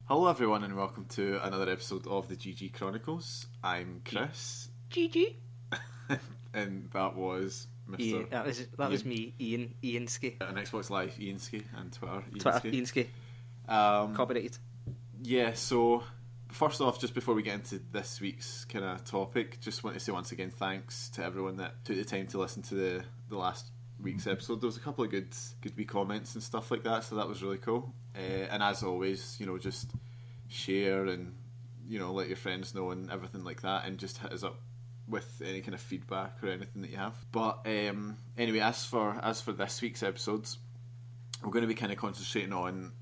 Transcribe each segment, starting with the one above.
Hello everyone and welcome to another episode of the GG Chronicles. I'm Chris. GG. And that was Mr. Yeah, that was me, Iainski. On Xbox Live, Iainski, and Twitter, Iainski. Copyrighted. Yeah, so first off, just before we get into this week's kind of topic, just want to say once again thanks to everyone that took the time to listen to the last week's episode. There was a couple of good wee comments and stuff like that, so that was really cool. And as always, just share and let your friends know and everything like that, and just hit us up with any kind of feedback or anything that you have. But anyway, as for this week's episodes, we're going to be kind of concentrating on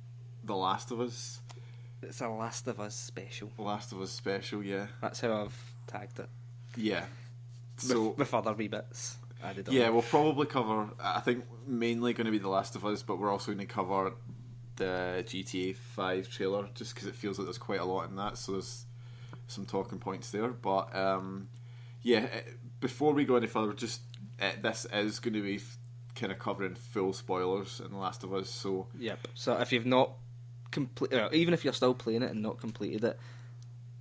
The Last of Us. It's a Last of Us special. Last of Us special, yeah. That's how I've tagged it. Yeah. So with other wee bits added on. Yeah, we'll probably cover, I think, mainly going to be The Last of Us, but we're also going to cover the GTA 5 trailer, just because it feels like there's quite a lot in that, so there's some talking points there. But before we go any further, this is going to be kind of covering full spoilers in The Last of Us. So yep. So if you've not even if you're still playing it and not completed it,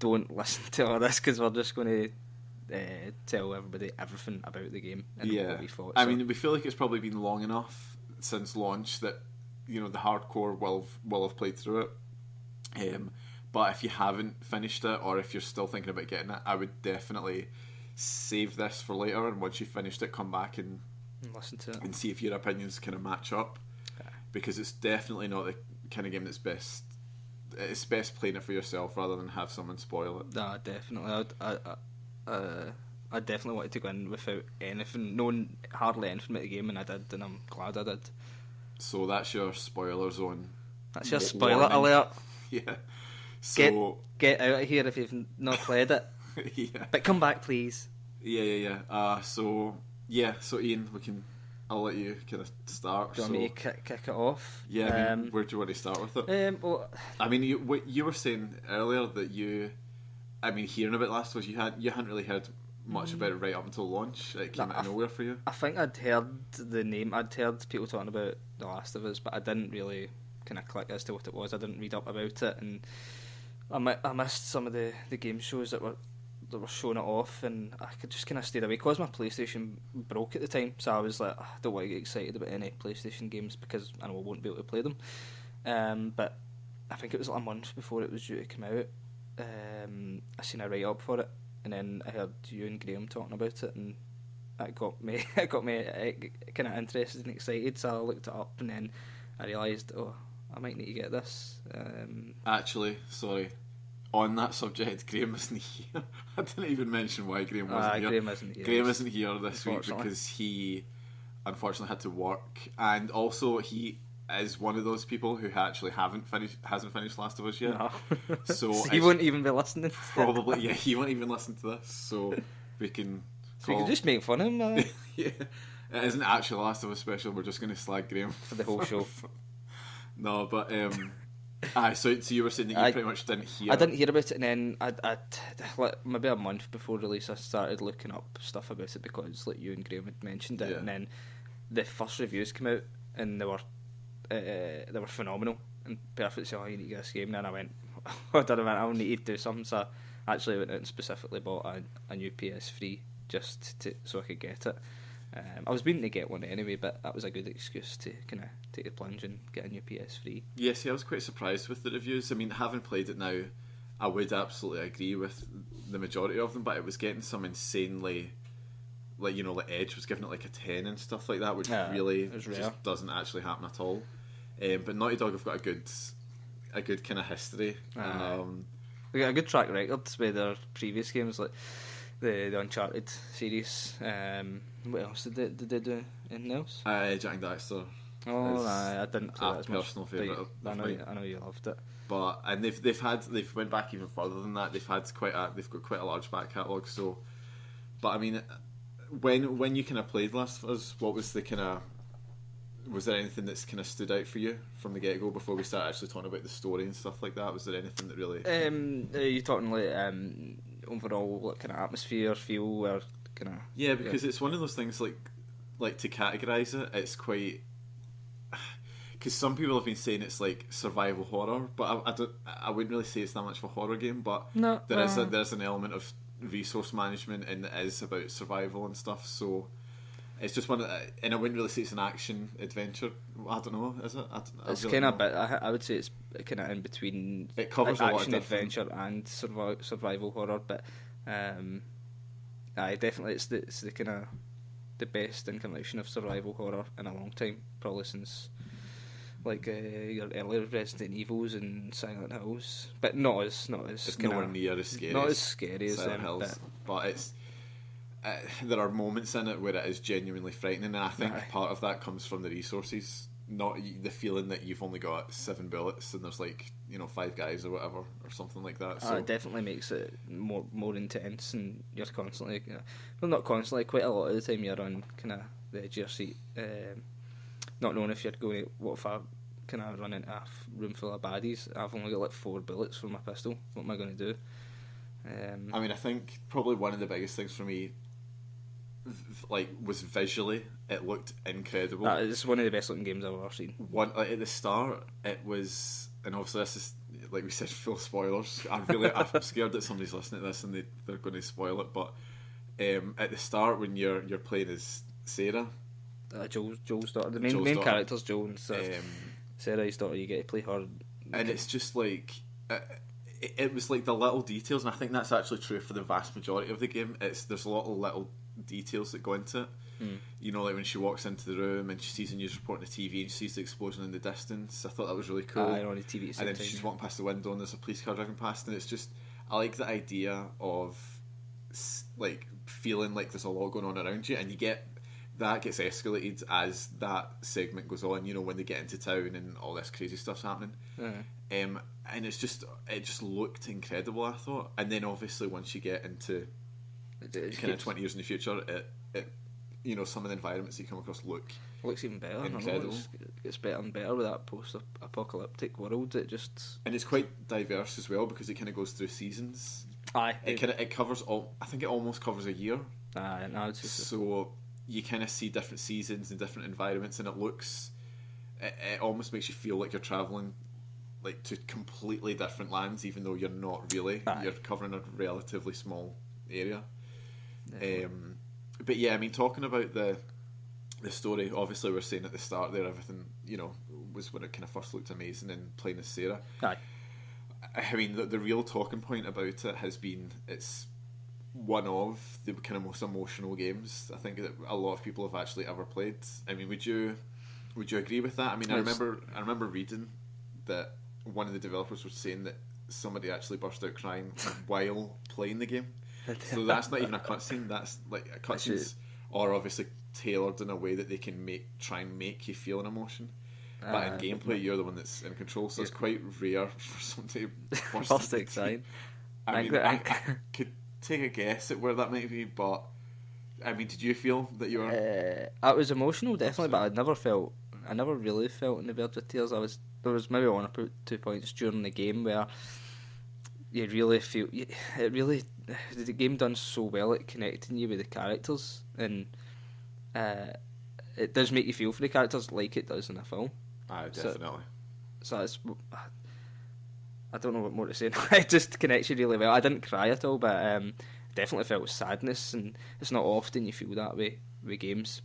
don't listen to all this, because we're just going to tell everybody everything about the game and what we thought. I mean, we feel like it's probably been long enough since launch that the hardcore will have played through it. But if you haven't finished it, or if you're still thinking about getting it, I would definitely save this for later, and once you've finished it, come back and listen to it and see if your opinions kind of match up. Okay. Because it's definitely not the kind of game that's best. It's best playing it for yourself rather than have someone spoil it. No, definitely. I definitely wanted to go in without anything, knowing hardly anything about the game, and I did, and I'm glad I did. So that's your spoiler zone. That's your spoiler alert. Yeah. So get out of here if you've not played it. Yeah. But come back, please. Yeah. So Ian, I'll let you kind of start. Do you want me to kick it off? Yeah. I mean, where do you want to start with it? Well, I mean, you were saying earlier that hearing about Last of Us, you hadn't really heard much about it right up until launch. It came out of nowhere for you. I think I'd heard the name. I'd heard people talking about The Last of Us, but I didn't really kind of click as to what it was. I didn't read up about it, and I missed some of the game shows that were showing it off, and I could just kind of stayed away because my PlayStation broke at the time. So I was like, I don't want to get excited about any PlayStation games because I know I won't be able to play them. But I think it was like a month before it was due to come out. I seen a write up for it, and then I heard you and Graham talking about it, and it got me kind of interested and excited. So I looked it up, and then I realised, I might need to get this. Actually, sorry. On that subject, Graham isn't here. I didn't even mention why Graham wasn't here. Graham isn't here this week because he unfortunately had to work, and also he is one of those people who actually hasn't finished Last of Us yet. No. So he won't even be listening. Probably, yeah, he won't even listen to this. So we can. So you can just make fun of him. Yeah, it isn't actually Last of Us special. We're just going to slag Graham for the whole show. No, but so you were saying that you pretty much didn't hear. I didn't hear about it, and then I maybe a month before release I started looking up stuff about it because you and Graham had mentioned it, and then the first reviews came out and they were phenomenal and perfect. So you need to get this game, and then I went, I'll need to do something. So I actually went out and specifically bought a new PS3 just so I could get it. I was meaning to get one anyway, but that was a good excuse to kind of take the plunge and get a new PS3. Yeah, see, I was quite surprised with the reviews. I mean, having played it now, I would absolutely agree with the majority of them, but it was getting some insanely, like Edge was giving it like a 10 and stuff like that, which really just doesn't actually happen at all. But Naughty Dog have got a good kind of history. They got a good track record with their previous games, like the Uncharted series. What else did they do? Anything else? Jack and Daxter. I didn't play that as much. Personal favourite. I know you loved it. But they've went back even further than that. They've got quite a large back catalogue. So, but I mean, when you kind of played Last of Us, what was was there anything that's kind of stood out for you from the get go before we start actually talking about the story and stuff like that? Was there anything that really? Are you talking like overall kind of atmosphere, feel, or kind of? Yeah, because it's one of those things like to categorise it. It's quite because some people have been saying it's like survival horror, but I wouldn't really say it's that much of a horror game. But No, there's an element of resource management, and it is about survival and stuff. So it's just and I wouldn't really say it's an action adventure. I don't know, is it? It's kind of I would say it's kind of in between. It covers a lot of action adventure and survival horror, but definitely it's the kind of the best incarnation of survival horror in a long time, probably since like your earlier Resident Evils and Silent Hills, but not as it's nowhere near as scary. Not as scary as Silent Hills, but it's there are moments in it where it is genuinely frightening, and I think part of that comes from the resources, not the feeling that you've only got 7 bullets and there's like 5 guys or whatever or something like that. So it definitely makes it more intense, and you're constantly, well, not constantly, quite a lot of the time you're on kind of the edge of your seat, not knowing if you're going to, what if I kind of run into a room full of baddies, I've only got like 4 bullets for my pistol, what am I going to do? I mean, I think probably one of the biggest things for me was visually, it looked incredible. It's one of the best looking games I've ever seen. At the start, it was, and obviously this is, like we said, full spoilers. I'm scared that somebody's listening to this and they're going to spoil it. But at the start, when you're playing as Sarah, Joel's daughter, the main character's Joel, and Sarah's daughter, you get to play her, and it's just like it was like the little details, and I think that's actually true for the vast majority of the game. There's a lot of little details that go into it. Like when she walks into the room and she sees a news report on the TV and she sees the explosion in the distance. I thought that was really cool. On the TV at the and then time. she's walking past the window and there's a police car driving past, and it's just, I like the idea of like feeling like there's a lot going on around you, and you get that gets escalated as that segment goes on, when they get into town and all this crazy stuff's happening. And it just looked incredible, I thought. And then obviously once you get into kind of 20 years in the future, it some of the environments you come across looks even better. Incredible. It gets better and better with that post-apocalyptic world. And it's quite diverse as well, because it kind of goes through seasons. It covers all. I think it almost covers a year. So you kind of see different seasons and different environments, and it almost makes you feel like you're travelling like to completely different lands, even though you're not really. You're covering a relatively small area. But yeah, I mean, talking about the story, obviously we're saying at the start there, everything was when it kind of first looked amazing, and playing as Sarah. I mean, the real talking point about it has been it's one of the kind of most emotional games I think that a lot of people have actually ever played. I mean, would you agree with that? I mean, I remember reading that one of the developers was saying that somebody actually burst out crying while playing the game. So that's not even a cutscene. That's like cutscenes are obviously tailored in a way that they can try and make you feel an emotion. But in gameplay, you're the one that's in control, so it's quite rare for somebody to burst out crying. I mean, I could take a guess at where that might be, but I mean, did you feel that you were? I was emotional, definitely, but I never really felt on the verge of tears. There was maybe 1 or 2 points during the game where you really feel the game done so well at connecting you with the characters, and it does make you feel for the characters like it does in a film. Definitely. So it's, I don't know what more to say. It just connects you really well. I didn't cry at all, but definitely felt sadness, and it's not often you feel that way with games.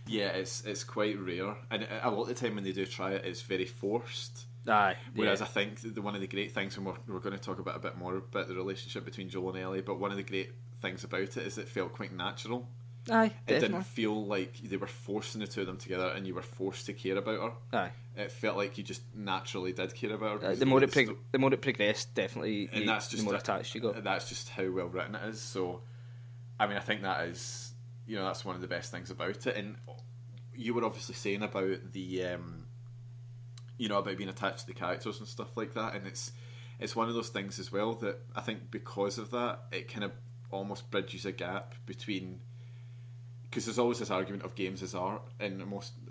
Yeah, it's quite rare, and a lot of the time when they do try it, it's very forced. Whereas I think one of the great things, and we're going to talk about a bit more about the relationship between Joel and Ellie, but one of the great things about it is it felt quite natural. Definitely. It didn't feel like they were forcing the two of them together and you were forced to care about her. It felt like you just naturally did care about her. The more it progressed, definitely, and that's just the more attached you got. That's just how well written it is. So, I mean, I think that is, that's one of the best things about it. And you were obviously saying about the, about being attached to the characters and stuff like that, and it's one of those things as well that I think because of that, it kind of almost bridges a gap between. Because there's always this argument of games as art, and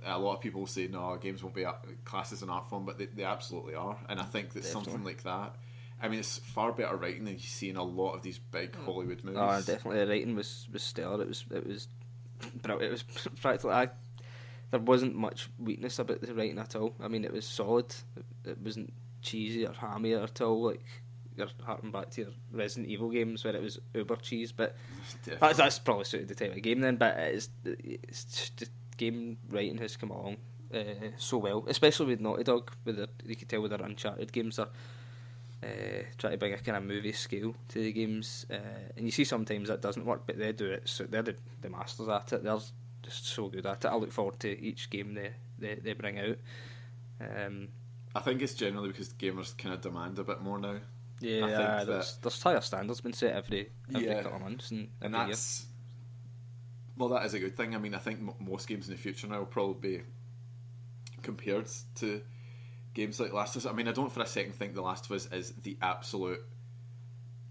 a lot of people will say no, games won't be classed as an art form, but they absolutely are. And I think that something like that, I mean, it's far better writing than you see in a lot of these big Hollywood movies. Definitely, the writing was stellar. It was practically there wasn't much weakness about the writing at all. I mean, it was solid. It wasn't cheesy or hammy at all. Like you're harking back to your Resident Evil games where it was uber cheese, but that's probably suited the type of game then. But it's just, the game writing has come along so well, especially with Naughty Dog. You can tell with their Uncharted games are try to bring a kind of movie scale to the games, and you see sometimes that doesn't work, but they do it. So they're the masters at it. They're just so good at it. I look forward to each game they bring out. I think it's generally because gamers kind of demand a bit more now. Yeah, I think there's higher standards been set every couple of months and that's year. Well, that is a good thing. I mean, I think most games in the future now will probably be compared to games like Last of Us. I mean, I don't for a second think The Last of Us is the absolute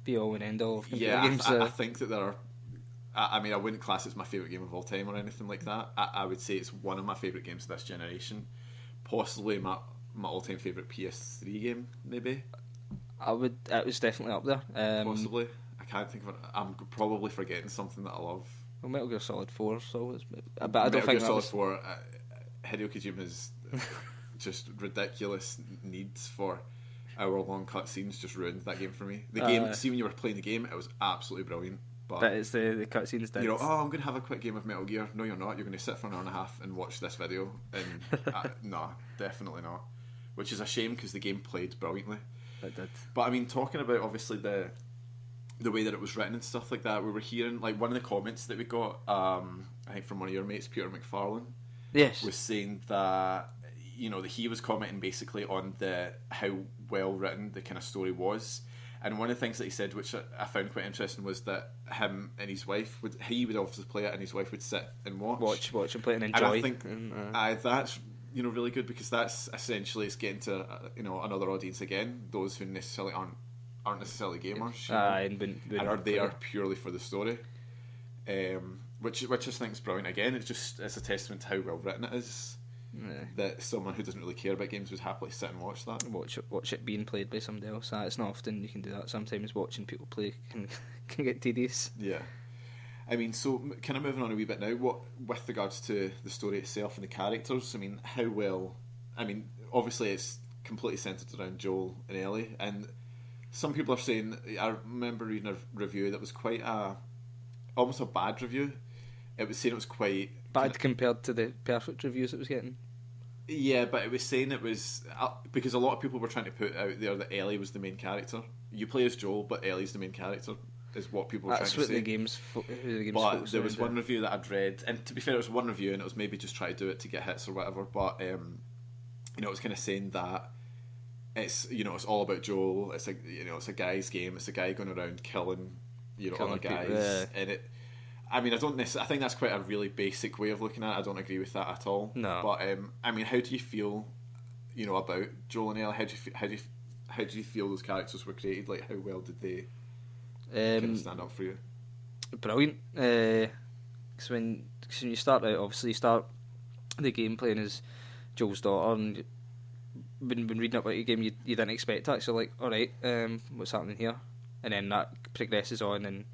be all and end all of computer games. I think that there are. I mean, I wouldn't class it as my favourite game of all time or anything like that. I would say it's one of my favourite games of this generation. Possibly my all-time favourite PS3 game, maybe. It was definitely up there. Possibly. I can't think of it. I'm probably forgetting something that I love. Well, Metal Gear Solid 4, so but I don't Metal think Gear Solid 4, Hideo Kojima's just ridiculous needs for hour-long cutscenes just ruined that game for me. The game, see when you were playing the game, it was absolutely brilliant. But it's the cutscenes that... You know, I'm going to have a quick game of Metal Gear. No, you're not. You're going to sit for an hour and a half and watch this video. And no, definitely not. Which is a shame because the game played brilliantly. It did. But I mean, talking about obviously the way that it was written and stuff like that, we were hearing, like, one of the comments that we got, I think from one of your mates, Peter McFarlane, yes, was saying that, you know, that he was commenting basically on how well written the kind of story was. And one of the things that he said, which I found quite interesting, was that him and his wife he would obviously play it, and his wife would sit and watch and play and enjoy. And I think that's really good, because that's essentially it's getting to another audience again, those who necessarily aren't necessarily gamers, and are there purely for the story, which I think is brilliant. Again, it's a testament to how well written it is. Yeah. That someone who doesn't really care about games would happily sit and watch that. Watch it being played by somebody else. It's not often you can do that. Sometimes watching people play can get tedious. Yeah. I mean, so kind of moving on a wee bit now, what with regards to the story itself and the characters, I mean, how well... I mean, obviously it's completely centred around Joel and Ellie, and some people are saying... I remember reading a review that was quite almost a bad review. It was saying it was quite... Bad compared to the perfect reviews it was getting? Yeah, but it was saying it was... because a lot of people were trying to put out there that Ellie was the main character. You play as Joel, but Ellie's the main character, is what people were trying to say. That's what the game's but there was one review that I'd read, and to be fair, it was one review, and it was maybe just try to do it to get hits or whatever, but it was kind of saying that it's all about Joel. It's a guy's game. It's a guy going around killing other guys, people, yeah. And it... I mean, I think that's quite a really basic way of looking at it. I don't agree with that at all. No. But I mean, how do you feel, about Joel and Ellie? How do you feel those characters were created? Like, how well did they kind of stand up for you? Brilliant. Because when you start out, obviously you start the game playing as Joel's daughter, and when reading up about your game, you didn't expect that. So you're like, all right, what's happening here? And then that progresses on, and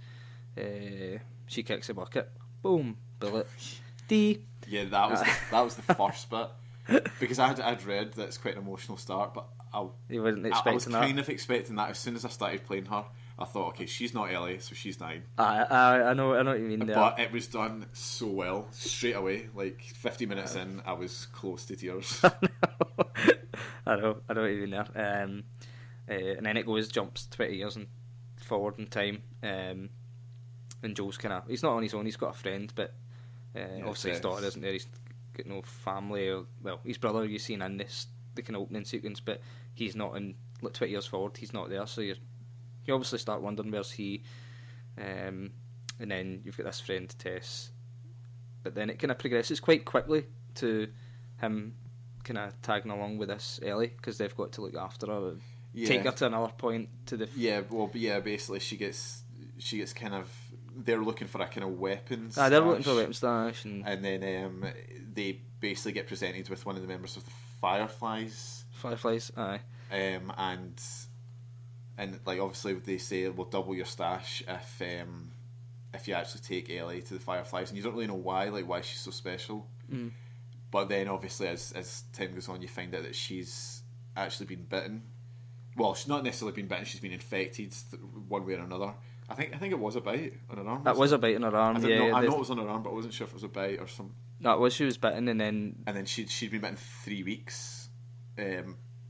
she kicks a bucket. Boom, bullet. D. Yeah, that was the first bit, because I'd read that it's quite an emotional start, but you weren't expecting I was that. kind of expecting that. As soon as I started playing her, I thought, okay, she's not Ellie, so she's dying. I know what you mean there. But it was done so well straight away. Like 50 minutes in, I was close to tears. I know what you mean there. And then it jumps 20 years forward in time. And Joel's he's not on his own, he's got a friend, but obviously his daughter isn't there, he's got no family, his brother you've seen in the kind of opening sequence, but he's not in, 20 years forward, he's not there, so you obviously start wondering where's he, and then you've got this friend Tess, but then it kind of progresses quite quickly to him kind of tagging along with this Ellie, because they've got to look after her, take her to another point to the... basically she gets kind of... They're looking for a kind of weapons stash. They're looking for a weapons stash. And then they basically get presented with one of the members of the Fireflies. Aye. And like, obviously they say we'll double your stash if you actually take Ellie to the Fireflies, and you don't really know why she's so special. But then obviously as time goes on, you find out that she's actually been bitten. Well, she's not necessarily been bitten; she's been infected one way or another. I think it was a bite on her arm. That was a bite on her arm. I know it was on her arm, but I wasn't sure if it was a bite or something. No, it was. She was bitten, and then she'd been bitten 3 weeks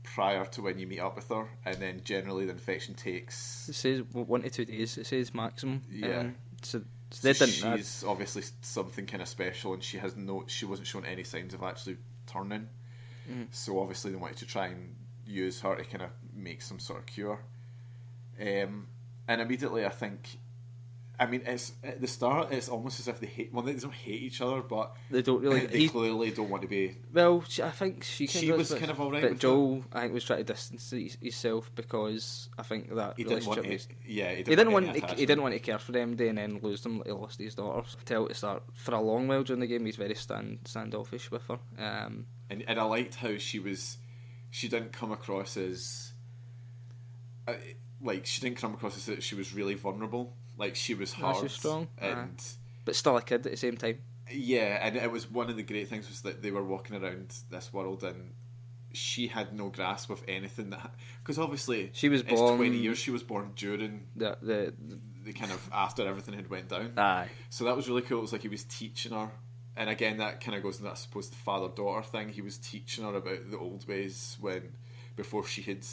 prior to when you meet up with her, and then generally the infection takes. It says 1 to 2 days. It says maximum. Yeah. So they didn't. She's obviously something kind of special, and she wasn't showing any signs of actually turning. Mm-hmm. So obviously they wanted to try and use her to kind of make some sort of cure. And immediately I think, I mean, it's at the start it's almost as if they hate. Well, they don't hate each other, but they don't really. They clearly don't want to be. Well, I think she was kind of alright. But Joel, I think, was trying to distance himself because I think that he relationship didn't want to, he didn't want to care for them and then lose them. He lost his daughters. Tell to start for a long while during the game. He's very standoffish with her. And I liked how she didn't come across as she didn't come across as that she was really vulnerable. Like she was hard, she was strong, and but still a kid at the same time. Yeah, and it was one of the great things was that they were walking around this world and she had no grasp of anything because obviously she was born. It's 20 years. She was born during the kind of after everything had went down. Aye. So that was really cool. It was like he was teaching her, and again that kind of goes into, I suppose, the father-daughter thing. He was teaching her about the old ways before she had,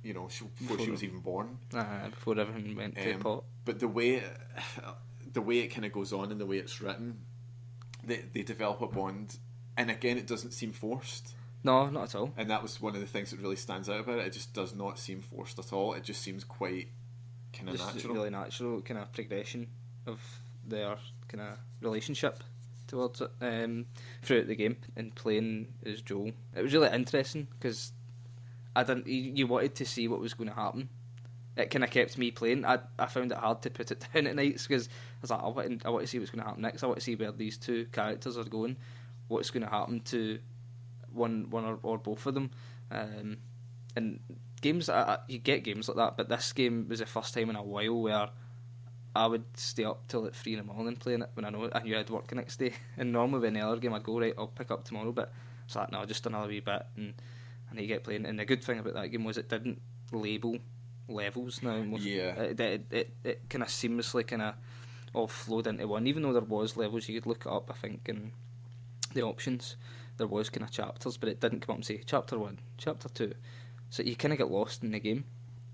before she was even born. Before everything went to pot. But the way it kind of goes on and the way it's written, they develop a bond, and again it doesn't seem forced. No, not at all. And that was one of the things that really stands out about it. It just does not seem forced at all. It just seems quite kind of natural. Really natural kind of progression of their kind of relationship towards it throughout the game and playing as Joel. It was really interesting because you wanted to see what was going to happen. It kind of kept me playing. I found it hard to put it down at nights because I was like, I want to see what's going to happen next. I want to see where these two characters are going. What's going to happen to one or both of them. And games, you get games like that, but this game was the first time in a while where I would stay up till 3 a.m. playing it when I knew I had work the next day. And normally with any other game I'd go, right, I'll pick up tomorrow, but it's like, no, just another wee bit and you get playing. And the good thing about that game was it didn't label levels now. It kind of seamlessly kind of all flowed into one, even though there was levels you could look it up, I think, in the options. There was kind of chapters, but it didn't come up and say chapter 1, chapter 2. So you kind of get lost in the game.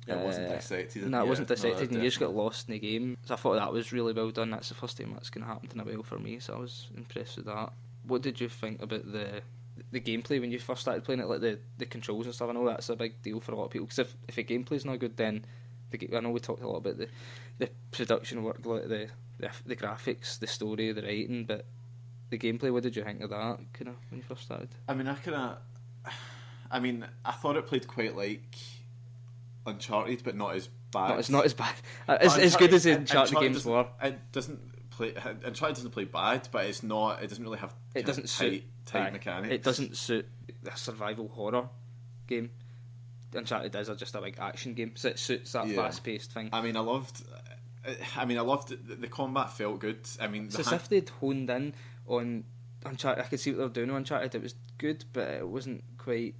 It wasn't dissected. No, it wasn't dissected, and you just got lost in the game. So I thought that was really well done. That's the first time that's going to happen in a while for me, so I was impressed with that. What did you think about the gameplay when you first started playing it, like the controls and stuff? I know that's a big deal for a lot of people, because if the gameplay's not good, then I know we talked a lot about the production work, like the graphics, the story, the writing, but the gameplay, what did you think of that kind of when you first started? I thought it played quite like Uncharted, but not as bad. It's not as bad. As good as the Uncharted games were. Uncharted doesn't play bad, but it's not. It doesn't really have. It doesn't suit tight mechanics. It doesn't suit a survival horror game. Uncharted is just a big action game, so it suits that fast-paced thing. I loved the combat. Felt good. It's as if they'd honed in on Uncharted. I could see what they were doing on Uncharted. It was good, but it wasn't quite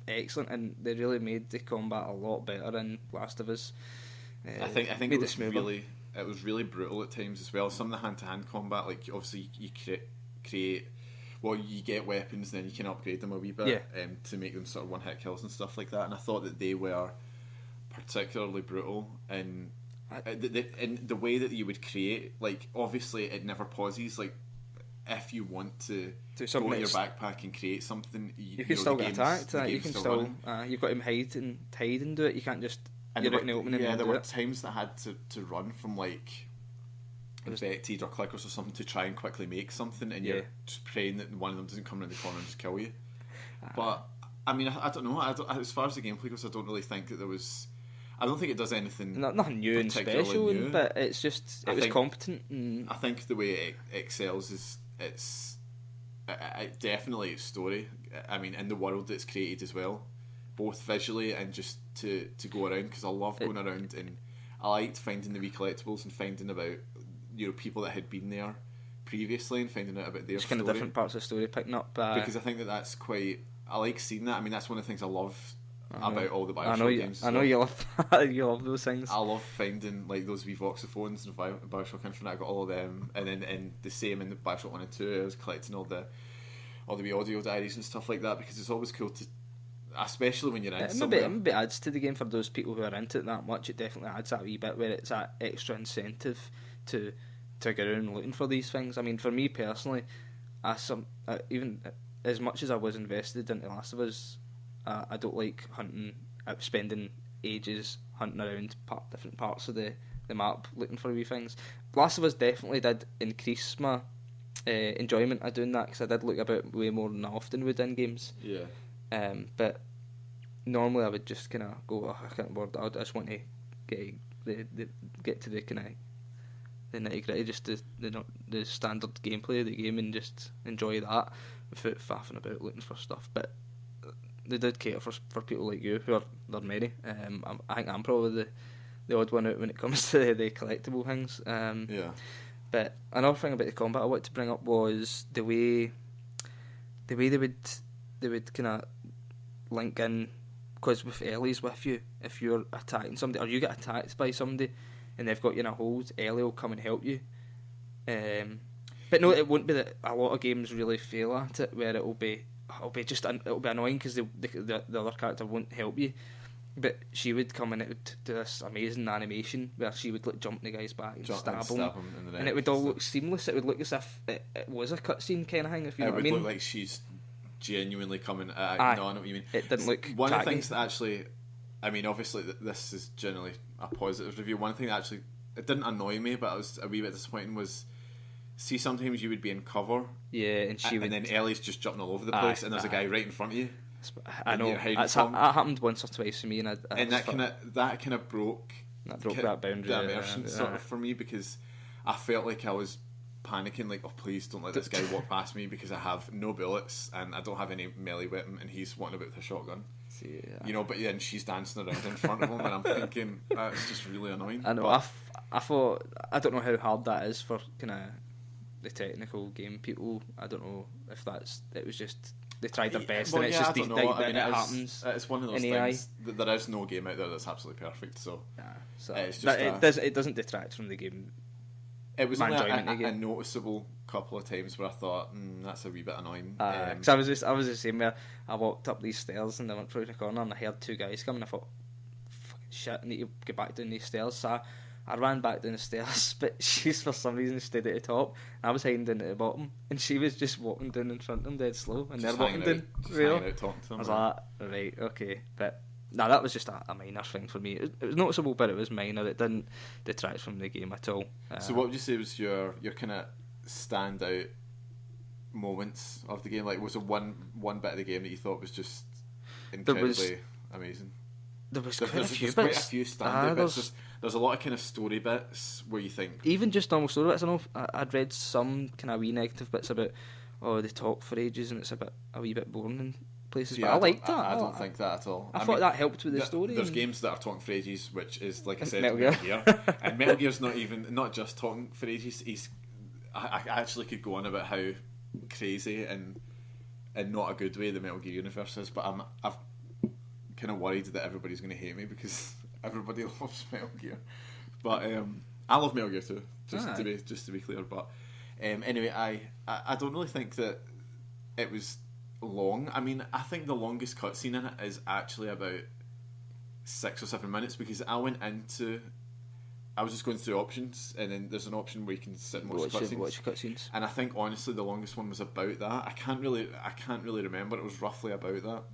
excellent, and they really made the combat a lot better in Last of Us. I think it was really brutal at times as well. Some of the hand-to-hand combat, like obviously you create. Well, you get weapons, then you can upgrade them a wee bit to make them sort of one-hit kills and stuff like that. And I thought that they were particularly brutal in the way that you would create. Like, obviously, it never pauses. Like, if you want to go to your backpack and create something, you can still get attacked. You can still. You've got to hide and do it. You can't just. You're out in the open. Yeah, there were times that I had to run from like infected or clickers or something to try and quickly make something, and you're just praying that one of them doesn't come around the corner and just kill you. But I don't know. As far as the gameplay goes, I don't really think that there was. I don't think it does anything. Nothing new and special, but it's just it was competent. I think the way it excels is it's definitely its story. And the world that's created as well, both visually and just to go around, because I love going around, and I liked finding the wee collectibles and finding about people that had been there, previously and finding out about their just kind of story. different parts of the story picking up. Because I think that's quite... I like seeing that. I mean, that's one of the things I love about all the Bioshock games. I know you love you love those things. I love finding like those wee voxophones in Bioshock Infinite. I got all of them, and then in the same in the Bioshock 1 and 2, I was collecting all the wee audio diaries and stuff like that, because it's always cool to, especially when you're in somewhere. It maybe adds to the game for those people who are into it that much. It definitely adds that wee bit where it's that extra incentive to go around looking for these things. I mean, for me personally, even as much as I was invested into Last of Us, I don't like hunting, spending ages hunting around different parts of the map looking for wee things. Last of Us definitely did increase my enjoyment of doing that, because I did look about way more than I often would in games. Yeah. But normally I would just kind of go, oh, I can't bother. I just want to get to the kind of the nitty gritty, just the standard gameplay of the game, and just enjoy that without faffing about looking for stuff. But they did cater for people like you, who are there many. I think I'm probably the odd one out when it comes to the collectible things. Yeah. But another thing about the combat I wanted to bring up was the way they would kind of link in, because with Ellie's with you, if you're attacking somebody or you get attacked by somebody and they've got you in a hold, Ellie will come and help you. But no, it won't be that. A lot of games really fail at it, where it'll be annoying because the other character won't help you. But she would come and it would do this amazing animation where she would like jump in the guy's back and stab him in the neck, and it would all look seamless. It would look as if it was a cutscene kind of thing. If you know what I mean, it would look like she's genuinely coming. No, I know what you mean. It didn't look one tacky. of the things that actually, I mean, obviously this is generally a positive review. One thing that actually it didn't annoy me, but I was a wee bit disappointing, was see sometimes you would be in cover, and then Ellie's just jumping all over the place, and there's a guy right in front of you. I know that happened once or twice to me, and that kind of broke that boundary, the immersion sort of for me, because I felt like I was panicking, like, oh please don't let this guy walk past me, because I have no bullets and I don't have any melee weapon, and he's wanting about with a shotgun. You know, but then she's dancing around in front of him, and I'm thinking it's just really annoying. I know. I thought, I don't know how hard that is for kind of the technical game people. I don't know if it was just they tried their best, and it's just it happens. It's one of those things that there is no game out there that's absolutely perfect. So, it's just it doesn't detract from the game. It was only a noticeable couple of times where I thought that's a wee bit annoying. Because I was the same where I walked up these stairs and I went through the corner and I heard two guys coming. I thought, fucking shit, I need to get back down these stairs. So I ran back down the stairs, but she's for some reason stayed at the top. And I was hiding down at the bottom, and she was just walking down in front of them dead slow, and they're walking down. Talking to them, I was like, right, okay, but. No, that was just a minor thing for me. It was noticeable, but it was minor. It didn't detract from the game at all. So what would you say was your kind of standout moments of the game? Like, was there one bit of the game that you thought was just incredibly amazing? There's quite a few standout bits. There's a lot of kind of story bits where you think... Even just normal story bits. I know I'd read some kind of wee negative bits about, they talk for ages and it's a wee bit boring and places, but I liked that. I don't think that at all. I thought that helped with the story. There's games that are talking for ages, which is, like I said, Metal Gear. And Metal Gear's not just talking for ages. I actually could go on about how crazy and not a good way the Metal Gear universe is, but I've kind of worried that everybody's going to hate me because everybody loves Metal Gear. But I love Metal Gear too, just to be clear. But anyway, I don't really think that it was long. I mean, I think the longest cutscene in it is actually about 6 or 7 minutes, because I was just going through options, and then there's an option where you can sit and watch cutscenes. And I think honestly the longest one was about that. I can't really remember. It was roughly about that.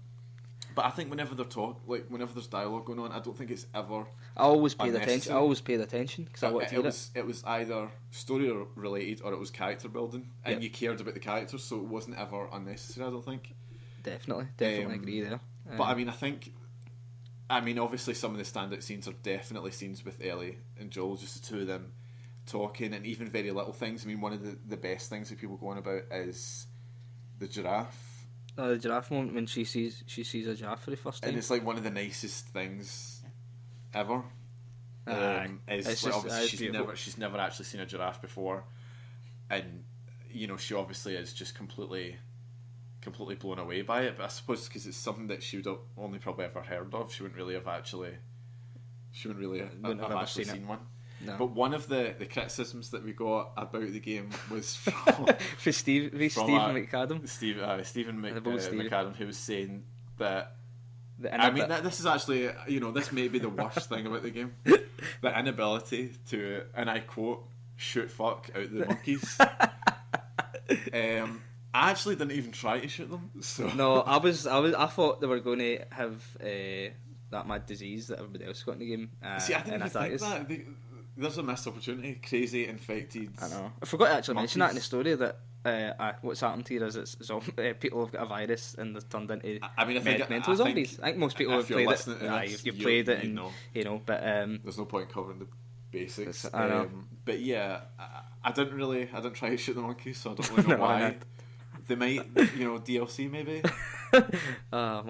But I think whenever whenever there's dialogue going on, I don't think it's ever. I always paid attention because I wanted to hear it. It was either story related or it was character building, and you cared about the characters, so it wasn't ever unnecessary. I don't think. Definitely agree there. But I mean, obviously some of the standout scenes are definitely scenes with Ellie and Joel, just the two of them talking, and even very little things. I mean, one of the best things that people go on about is the giraffe. The giraffe moment when she sees a giraffe for the first time, and it's like one of the nicest things ever. She's never actually seen a giraffe before, and she obviously is just completely blown away by it. But I suppose because it's something that she would have only probably ever heard of, she wouldn't really have actually seen one. No. But one of the criticisms that we got about the game was from Stephen McAdam. Stephen McAdam, who was saying that. This is actually, this may be the worst thing about the game. The inability to, and I quote, shoot fuck out the monkeys. I actually didn't even try to shoot them. So no, I thought they were going to have that mad disease that everybody else got in the game. See, I didn't even think that. There's a missed opportunity. Crazy infected. I know. I forgot to actually mention that in the story that what's happened here is it's people have got a virus and they're turned into mental zombies. I think most people have played it. If you've played it, and but there's no point covering the basics. I know. But yeah, I didn't try to shoot the monkeys, so I don't really know why. They might, DLC maybe. A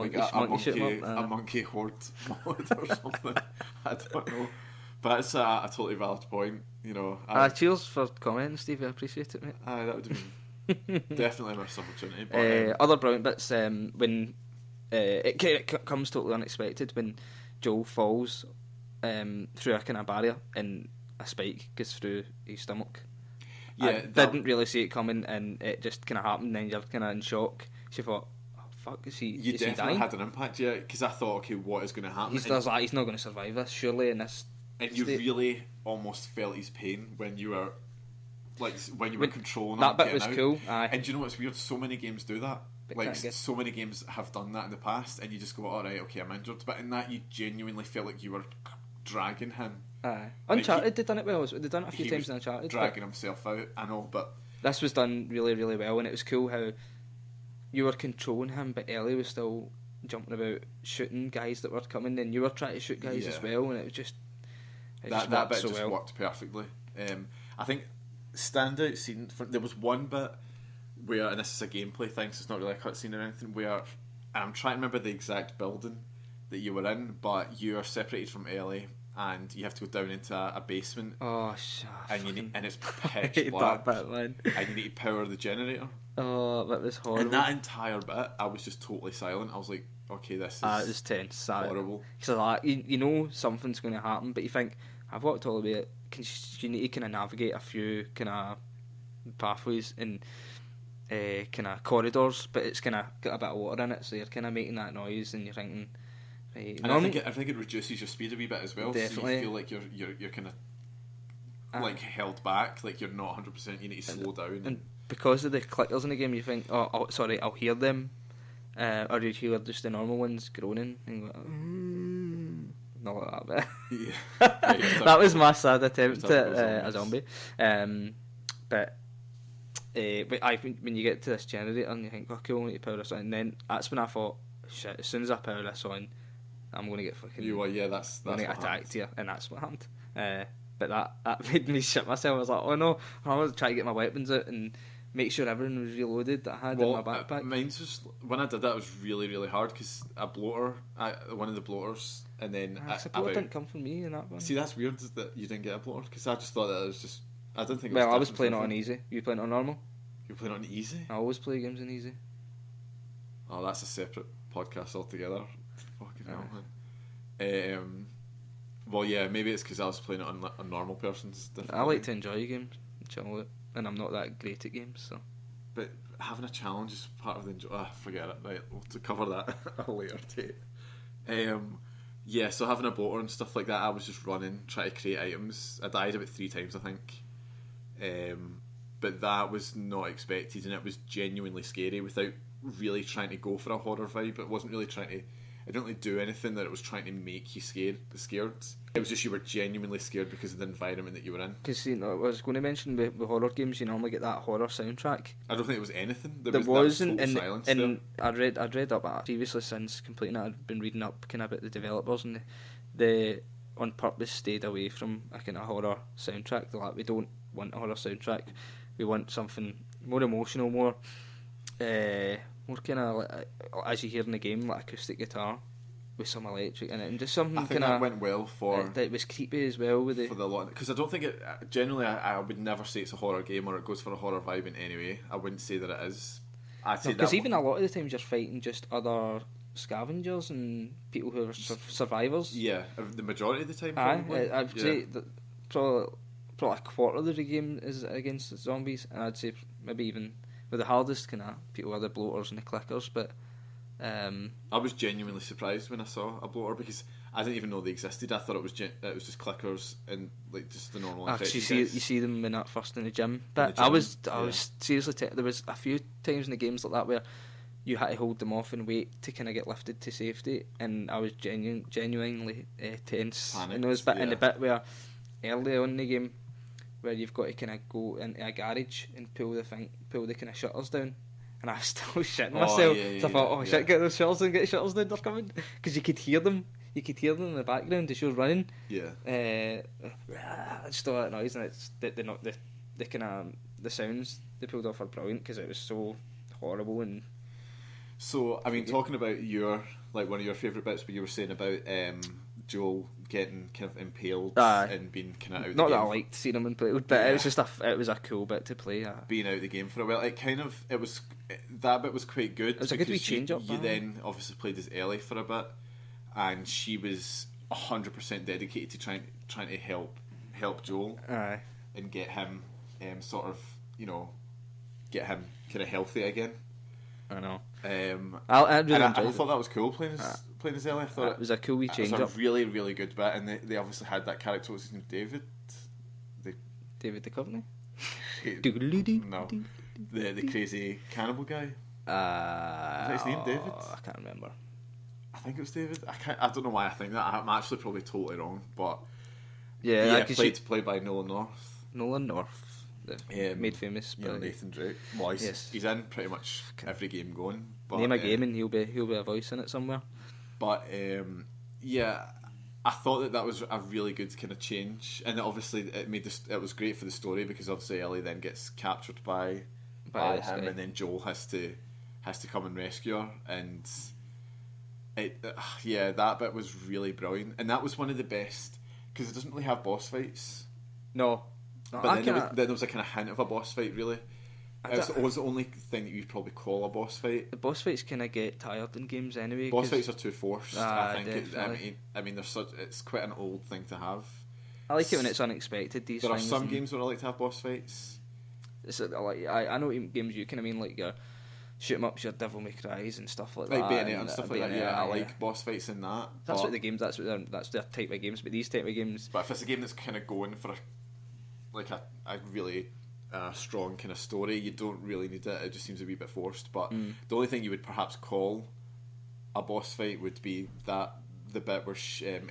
monkey horde mode or something. I don't know. But it's a totally valid point, cheers for commenting, Steve. I appreciate it, mate. That would have been definitely a missed opportunity. But, other brilliant bits when it comes totally unexpected when Joel falls through a kind of barrier and a spike goes through his stomach. Yeah, I didn't really see it coming, and it just kind of happened. And then you're kind of in shock. So you thought, "Oh fuck, is he?" You definitely had an impact, yeah. Because I thought, okay, what is going to happen? He's not going to survive this, surely. In this. And you really almost felt his pain when you were controlling that bit was out. cool. Aye. And do you know what's weird? So many games do that. So many games have done that in the past, and you just go, "All right, okay, I'm injured." But in that, you genuinely felt like you were dragging him. Aye. Uncharted did done it well. They've done it a few times in Uncharted. Dragging himself out, I know, but this was done really, really well, and it was cool how you were controlling him, but Ellie was still jumping about shooting guys that were coming, and you were trying to shoot guys as well, and it was just. That bit just worked perfectly. I think standout scene there was one bit where, and this is a gameplay thing, so it's not really a cutscene or anything, where I'm trying to remember the exact building that you were in, but you are separated from Ellie and you have to go down into a basement. Oh, shit! And it's pitch black. That bit, man. And you need to power the generator. Oh, that was horrible. And that entire bit, I was just totally silent. I was like, okay, this is it was tense. Horrible. Because you know something's going to happen, but you think, I've walked all the way. You need to kind of navigate a few kind of pathways and kind of corridors, but it's kind of got a bit of water in it, so you're kind of making that noise, and you're thinking. Right, and I think it reduces your speed a wee bit as well. Definitely. So you feel like you're kind of like held back, like you're not 100%. You need to slow down. And because of the clickers in the game, you think, oh, sorry, I'll hear them, or you hear just the normal ones groaning, and you go, not like that bit. Yeah. That was my sad attempt at a zombie. But when you get to this generator and you think, okay, we'll need to power this on, and then that's when I thought, shit, as soon as I power this on, I'm going to get fucking... that's going to get attacked here, and that's what happened. But that made me shit myself. I was like, oh no, I was trying to get my weapons out and make sure everything was reloaded that I had in my backpack. Mine's just, when I did that, it was really, really hard because a bloater, one of the bloaters, and then... a bloater didn't come from me in that one. See, that's weird that you didn't get a bloater, because I just thought that it was just... I didn't think it was... Well, I was playing it on easy. You playing it on normal? You were playing it on easy? I always play games on easy. Oh, that's a separate podcast altogether. Fucking hell, man. Well, yeah, maybe it's because I was playing it on normal person's. I like to enjoy games and chill it, and I'm not that great at games, so. But having a challenge is part of the enjoy. Forget it. Right, we'll cover that at a later date. Yeah, so having a bloater and stuff like that, I was just running, trying to create items. I died about 3 times, I think. But that was not expected, and it was genuinely scary without really trying to go for a horror vibe. It wasn't really trying to... I didn't really do anything that it was trying to make you scared. It was just you were genuinely scared because of the environment that you were in. Because I was going to mention with horror games, you normally get that horror soundtrack. I don't think it was anything. There was silence. And I'd read up previously since completing it. I'd been reading up kind of about the developers, and they on purpose stayed away from a kind of horror soundtrack. They're like, we don't want a horror soundtrack. We want something more emotional, more kind of like, as you hear in the game, like acoustic guitar, with some electric in it, and just something I think kind that of went well for that was creepy as well with for the lot, because I don't think it generally. I would never say it's a horror game or it goes for a horror vibe in any way. I wouldn't say that it is. I'd say because that even a lot of the times you're fighting just other scavengers and people who are survivors. Yeah, the majority of the time. Aye, Probably. I'd say that probably a quarter of the game is against zombies, and I'd say maybe even with the hardest kind of people are the bloaters and the clickers, but. I was genuinely surprised when I saw a bloater because I didn't even know they existed. I thought it was just clickers and like just the normal. Actually, you see them when at first in the gym. But I was seriously there was a few times in the games like that where you had to hold them off and wait to kind of get lifted to safety, and I was genuinely tense. Panicked, and there was in the bit where early on in the game where you've got to kind of go into a garage and pull the kind of shutters down. And I was still shitting myself. So I thought, shit, get those shutters down, get the shutters down, they're coming. Because you could hear them. You could hear them in the background as you were running. Yeah. Just all that noise, and it's the kind of the sounds they pulled off are brilliant because it was so horrible. And so, I mean, talking about your one of your favourite bits, where you were saying about Joel getting kind of impaled and being kind of out. Not the that game. I liked seeing him impaled, but it was just it was a cool bit to play. Being out of the game for a while, that bit was quite good. It was a good wee change up. You then obviously played as Ellie for a bit, and she was 100% dedicated to trying to help Joel and get him sort of get him kind of healthy again. I know. I thought that was cool playing as Ellie. I thought it was a cool wee change up. It was up. A really, really good bit, and they obviously had that character. What's his name? David Duchovny? No, the crazy cannibal guy. Is that his name, David? I can't remember. I think it was David. I don't know why I think that. I'm actually probably totally wrong, but played by Nolan North. Nolan North, made famous by Nathan Drake. Well, he's in pretty much every game going. But, name a game and he'll be a voice in it somewhere. But I thought that was a really good kind of change, and obviously it was great for the story because obviously Ellie then gets captured by him, and then Joel has to come and rescue her, and that bit was really brilliant, and that was one of the best because it doesn't really have boss fights. No, but then there was a kind of hint of a boss fight. Really, it was the only thing that you'd probably call a boss fight. The boss fights kind of get tired in games anyway. Boss fights are too forced. I think. I mean, it's quite an old thing to have. I like it when it's unexpected. There are some games where I like to have boss fights. I know games you kind of mean like your shoot 'em ups, your Devil May Cry's and stuff like that. Like Bayonetta and stuff like that. Yeah, I like boss fights in that. That's what the games. That's their type of games. But these type of games. But if it's a game that's kind of going for a really strong kind of story, you don't really need it. It just seems a wee bit forced. But the only thing you would perhaps call a boss fight would be the bit where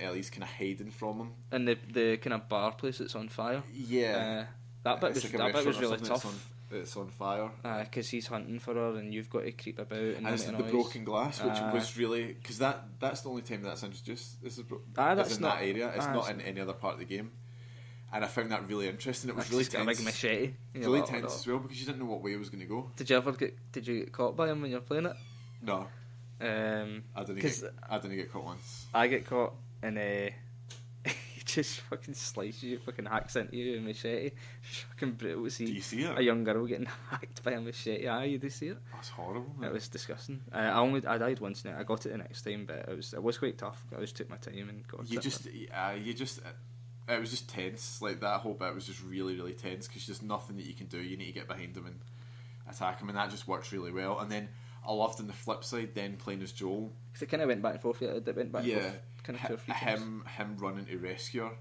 Ellie's kind of hiding from him, and the kind of bar place that's on fire. Yeah, that bit was really tough. It's on fire. Because he's hunting for her, and you've got to creep about. And it's the broken glass, which was really because that's the only time that's introduced. This is that's in that area. It's not in any other part of the game. And I found that really interesting. It was really tense. A big machete. Really tense as well because you didn't know what way it was going to go. Did you get caught by him when you were playing it? No. I didn't get caught once. I get caught and he just fucking slices you, fucking hacks into you with a machete. It's fucking brutal to see. Do you see it? A young girl getting hacked by a machete. Aye, you do see it. That's horrible. Man. It was disgusting. I died once now. I got it the next time, but it was quite tough. I just took my time and got it. It was just tense. Like that whole bit was just really, really tense because there's nothing that you can do. You need to get behind him and attack him, and that just works really well. And then I loved on the flip side then playing as Joel. Because it kind of went back and forth. It went back and forth. Kind of 2 or 3 times. Him running to rescue her,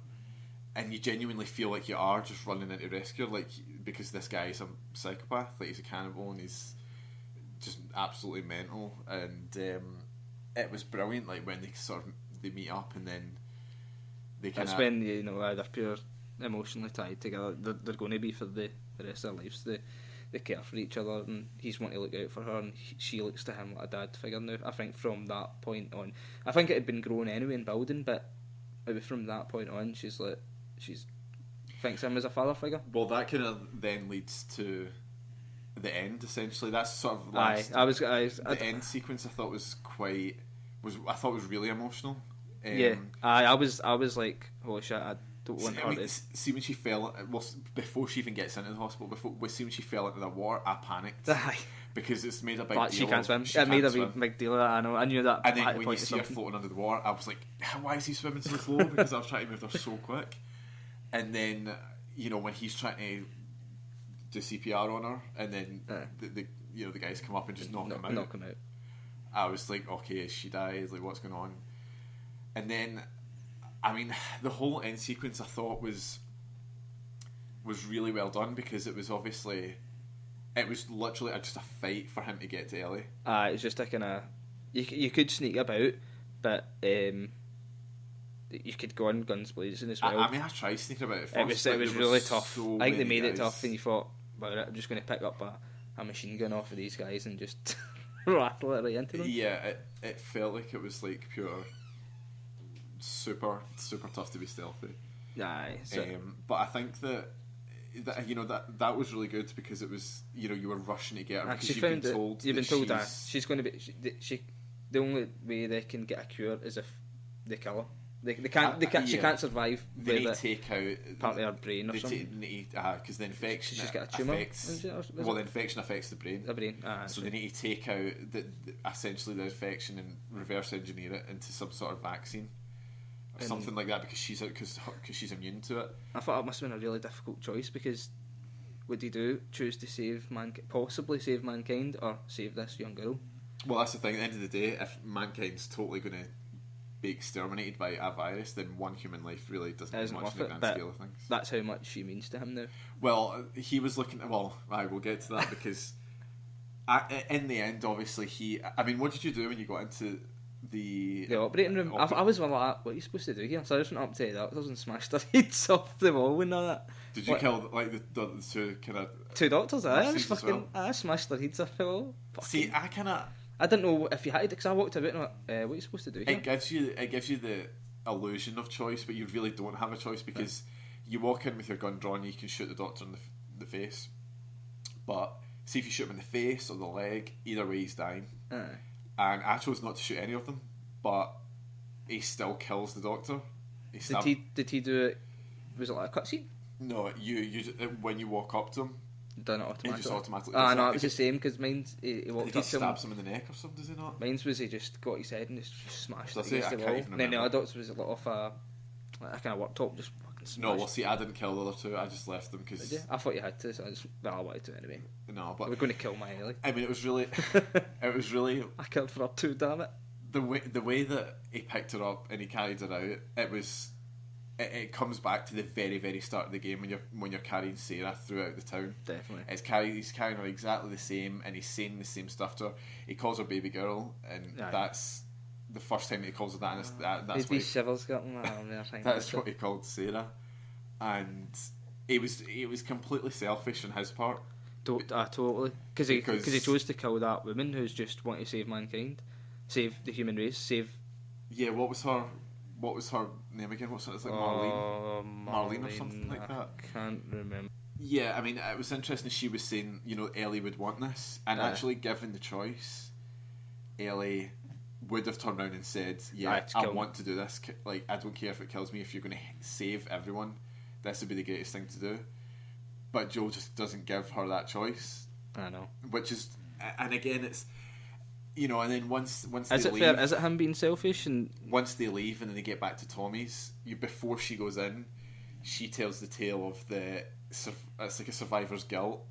and you genuinely feel like you are just running into rescue, like because this guy is a psychopath, like he's a cannibal and he's just absolutely mental. And it was brilliant. Like when they meet up and then. That's when they're pure emotionally tied together. They're going to be for the rest of their lives. They care for each other, and he's wanting to look out for her, and she looks to him like a dad figure now. I think from that point on, I think it had been growing anyway and building, but maybe from that point on, she's thinks him as a father figure. Well, that kind of then leads to the end. Essentially, that's sort of the end sequence. I thought was quite. I thought was really emotional. I was like, holy shit, I don't want her to... See when she fell, before she even gets into the hospital, see when she fell into the water, I panicked. Because it's made a big deal. She can't swim. It made a big deal of that, I know. I knew that. And then when you see her floating under the water, I was like, why is he swimming so slow? Because I was trying to move her so quick. And then, when he's trying to do CPR on her, and then the guys come up and just knock him out. I was like, okay, she dies, like what's going on? And then, I mean, the whole end sequence I thought was really well done, because it was obviously... It was literally just a fight for him to get to Ellie. It's just a kind of... You could sneak about, but you could go on guns blazing as well. I mean, I tried sneaking about at first. It was really tough. I think they made it tough, and you thought, well, I'm just going to pick up a machine gun off of these guys and just rattle it right into them. Yeah, it felt like it was like pure... super, super tough to be stealthy. Aye. But I think that was really good, because it was, you were rushing to get her, because you've been told she's going to be the only way they can get a cure is if they kill her. She can't survive. They need to take out part of her brain or something. Because the infection she's got a tumour. The infection affects the brain. So they need to take out essentially the infection and reverse engineer it into some sort of vaccine. Or something like that, because she's immune to it. I thought it must have been a really difficult choice, because would he choose to possibly save mankind, or save this young girl? Well, that's the thing. At the end of the day, if mankind's totally going to be exterminated by a virus, then one human life really doesn't mean much in the grand scale of things. That's how much she means to him now. Well, he was looking... Well, we'll get to that, because in the end, obviously, I mean, what did you do when you got into... the operating room? I was like, what are you supposed to do here? So I just went up to the doctors and smashed their heads off the wall and all that. Did you kill the two kind of... Two doctors? I smashed their heads off the wall. See, I didn't know if you had to, because I walked about and went, what are you supposed to do here? It gives you the illusion of choice, but you really don't have a choice, because you walk in with your gun drawn, you can shoot the doctor in the face. But see, if you shoot him in the face or the leg, either way he's dying. And I chose not to shoot any of them, but he still kills the doctor. Did he do it? Was it like a cutscene? No, you when you walk up to him, done it automatically. He just automatically. No, it was the same, because mine's he walked up to him. He stabs him in the neck or something, does he not? Mine's was he just got his head and just smashed it against the wall. And then the other doctor was off a kind of worktop, just fucking smashed. No, well, see, I didn't kill the other two. I just left them because I thought you had to, so I wanted to anyway. No, but we're going to kill my Ellie. I mean, it was really. I killed for her too, damn it. The way that he picked her up and he carried her out, it was. It comes back to the very, very start of the game when you're carrying Sarah throughout the town. Definitely. He's carrying her exactly the same, and he's saying the same stuff to her. He calls her baby girl, and that's the first time that he calls her that. And that's what shivers got him. That's what he called Sarah, and it was completely selfish on his part. Totally, because he chose to kill that woman who's just wanting to save mankind, save the human race, save. Yeah, what was her name again? It's like Marlene or something like that. I can't remember. Yeah, I mean, it was interesting. She was saying, Ellie would want this, and actually, given the choice, Ellie would have turned around and said, "Yeah, I want to do this. Like, I don't care if it kills me. If you're going to save everyone, this would be the greatest thing to do." But Joel just doesn't give her that choice. I know. Which is, and again, it's. And then once is they it leave, fair? Is it him being selfish? And once they leave and then they get back to Tommy's, before she goes in, she tells the tale of it's like a survivor's guilt.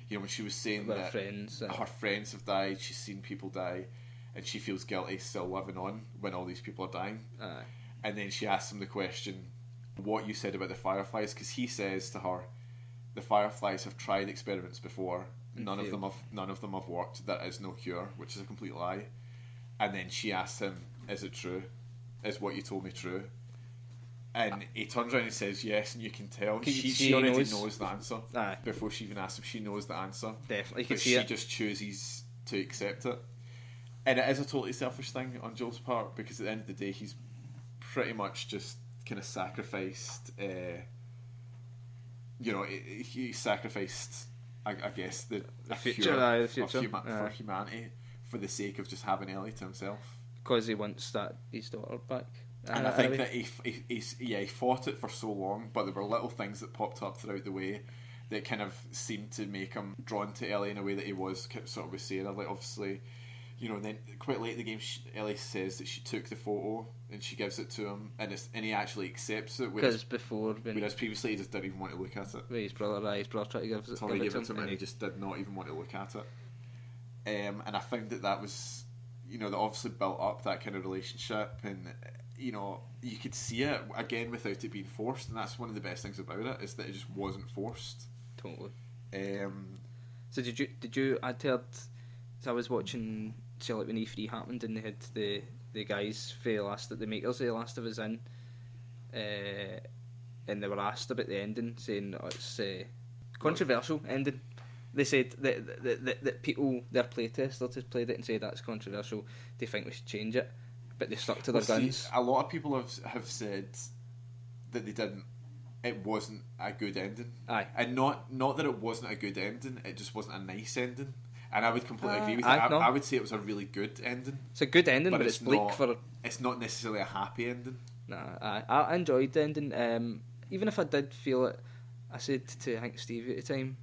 When she was saying that her friends have died, she's seen people die, and she feels guilty still living on when all these people are dying. And then she asks him the question, "What you said about the Fireflies?" Because he says to her, "The Fireflies have tried experiments before. None of them have worked. There is no cure," which is a complete lie. And then she asks him, "Is it true? Is what you told me true?" And he turns around and says yes, and you can tell she already knows the answer. Before she even asks him, she knows the answer. Definitely, but she just chooses to accept it. And it is a totally selfish thing on Joel's part, because at the end of the day, he's pretty much just kind of sacrificed. He sacrificed. I guess the future for humanity for the sake of just having Ellie to himself. because he wants his daughter back. And I think that he fought it for so long, but there were little things that popped up throughout the way that kind of seemed to make him drawn to Ellie in a way that he was sort of was saying. Like, obviously, and then quite late in the game, Ellie says that she took the photo and she gives it to him, and he actually accepts it. Whereas previously he just didn't even want to look at it. His brother tried to give it to him, and he just did not even want to look at it. And I found that was, that obviously built up that kind of relationship, and you could see it again without it being forced, and that's one of the best things about it, is that it just wasn't forced. Totally. So did you? I'd heard. So I was watching. See, like when E3 happened, and they had the guys for the makers of The Last of Us in, and they were asked about the ending, saying it's controversial ending. They said that people, their playtesters, had played it and said that's controversial. They think we should change it, but they stuck to their guns. A lot of people have said that they didn't. It wasn't a good ending. Aye, and not that it wasn't a good ending. It just wasn't a nice ending. And I would completely agree with that. I would say it was a really good ending. It's a good ending, but it's bleak for. It's not necessarily a happy ending. Nah, I enjoyed the ending. Even if I did feel it, I said to I think Steve at the time,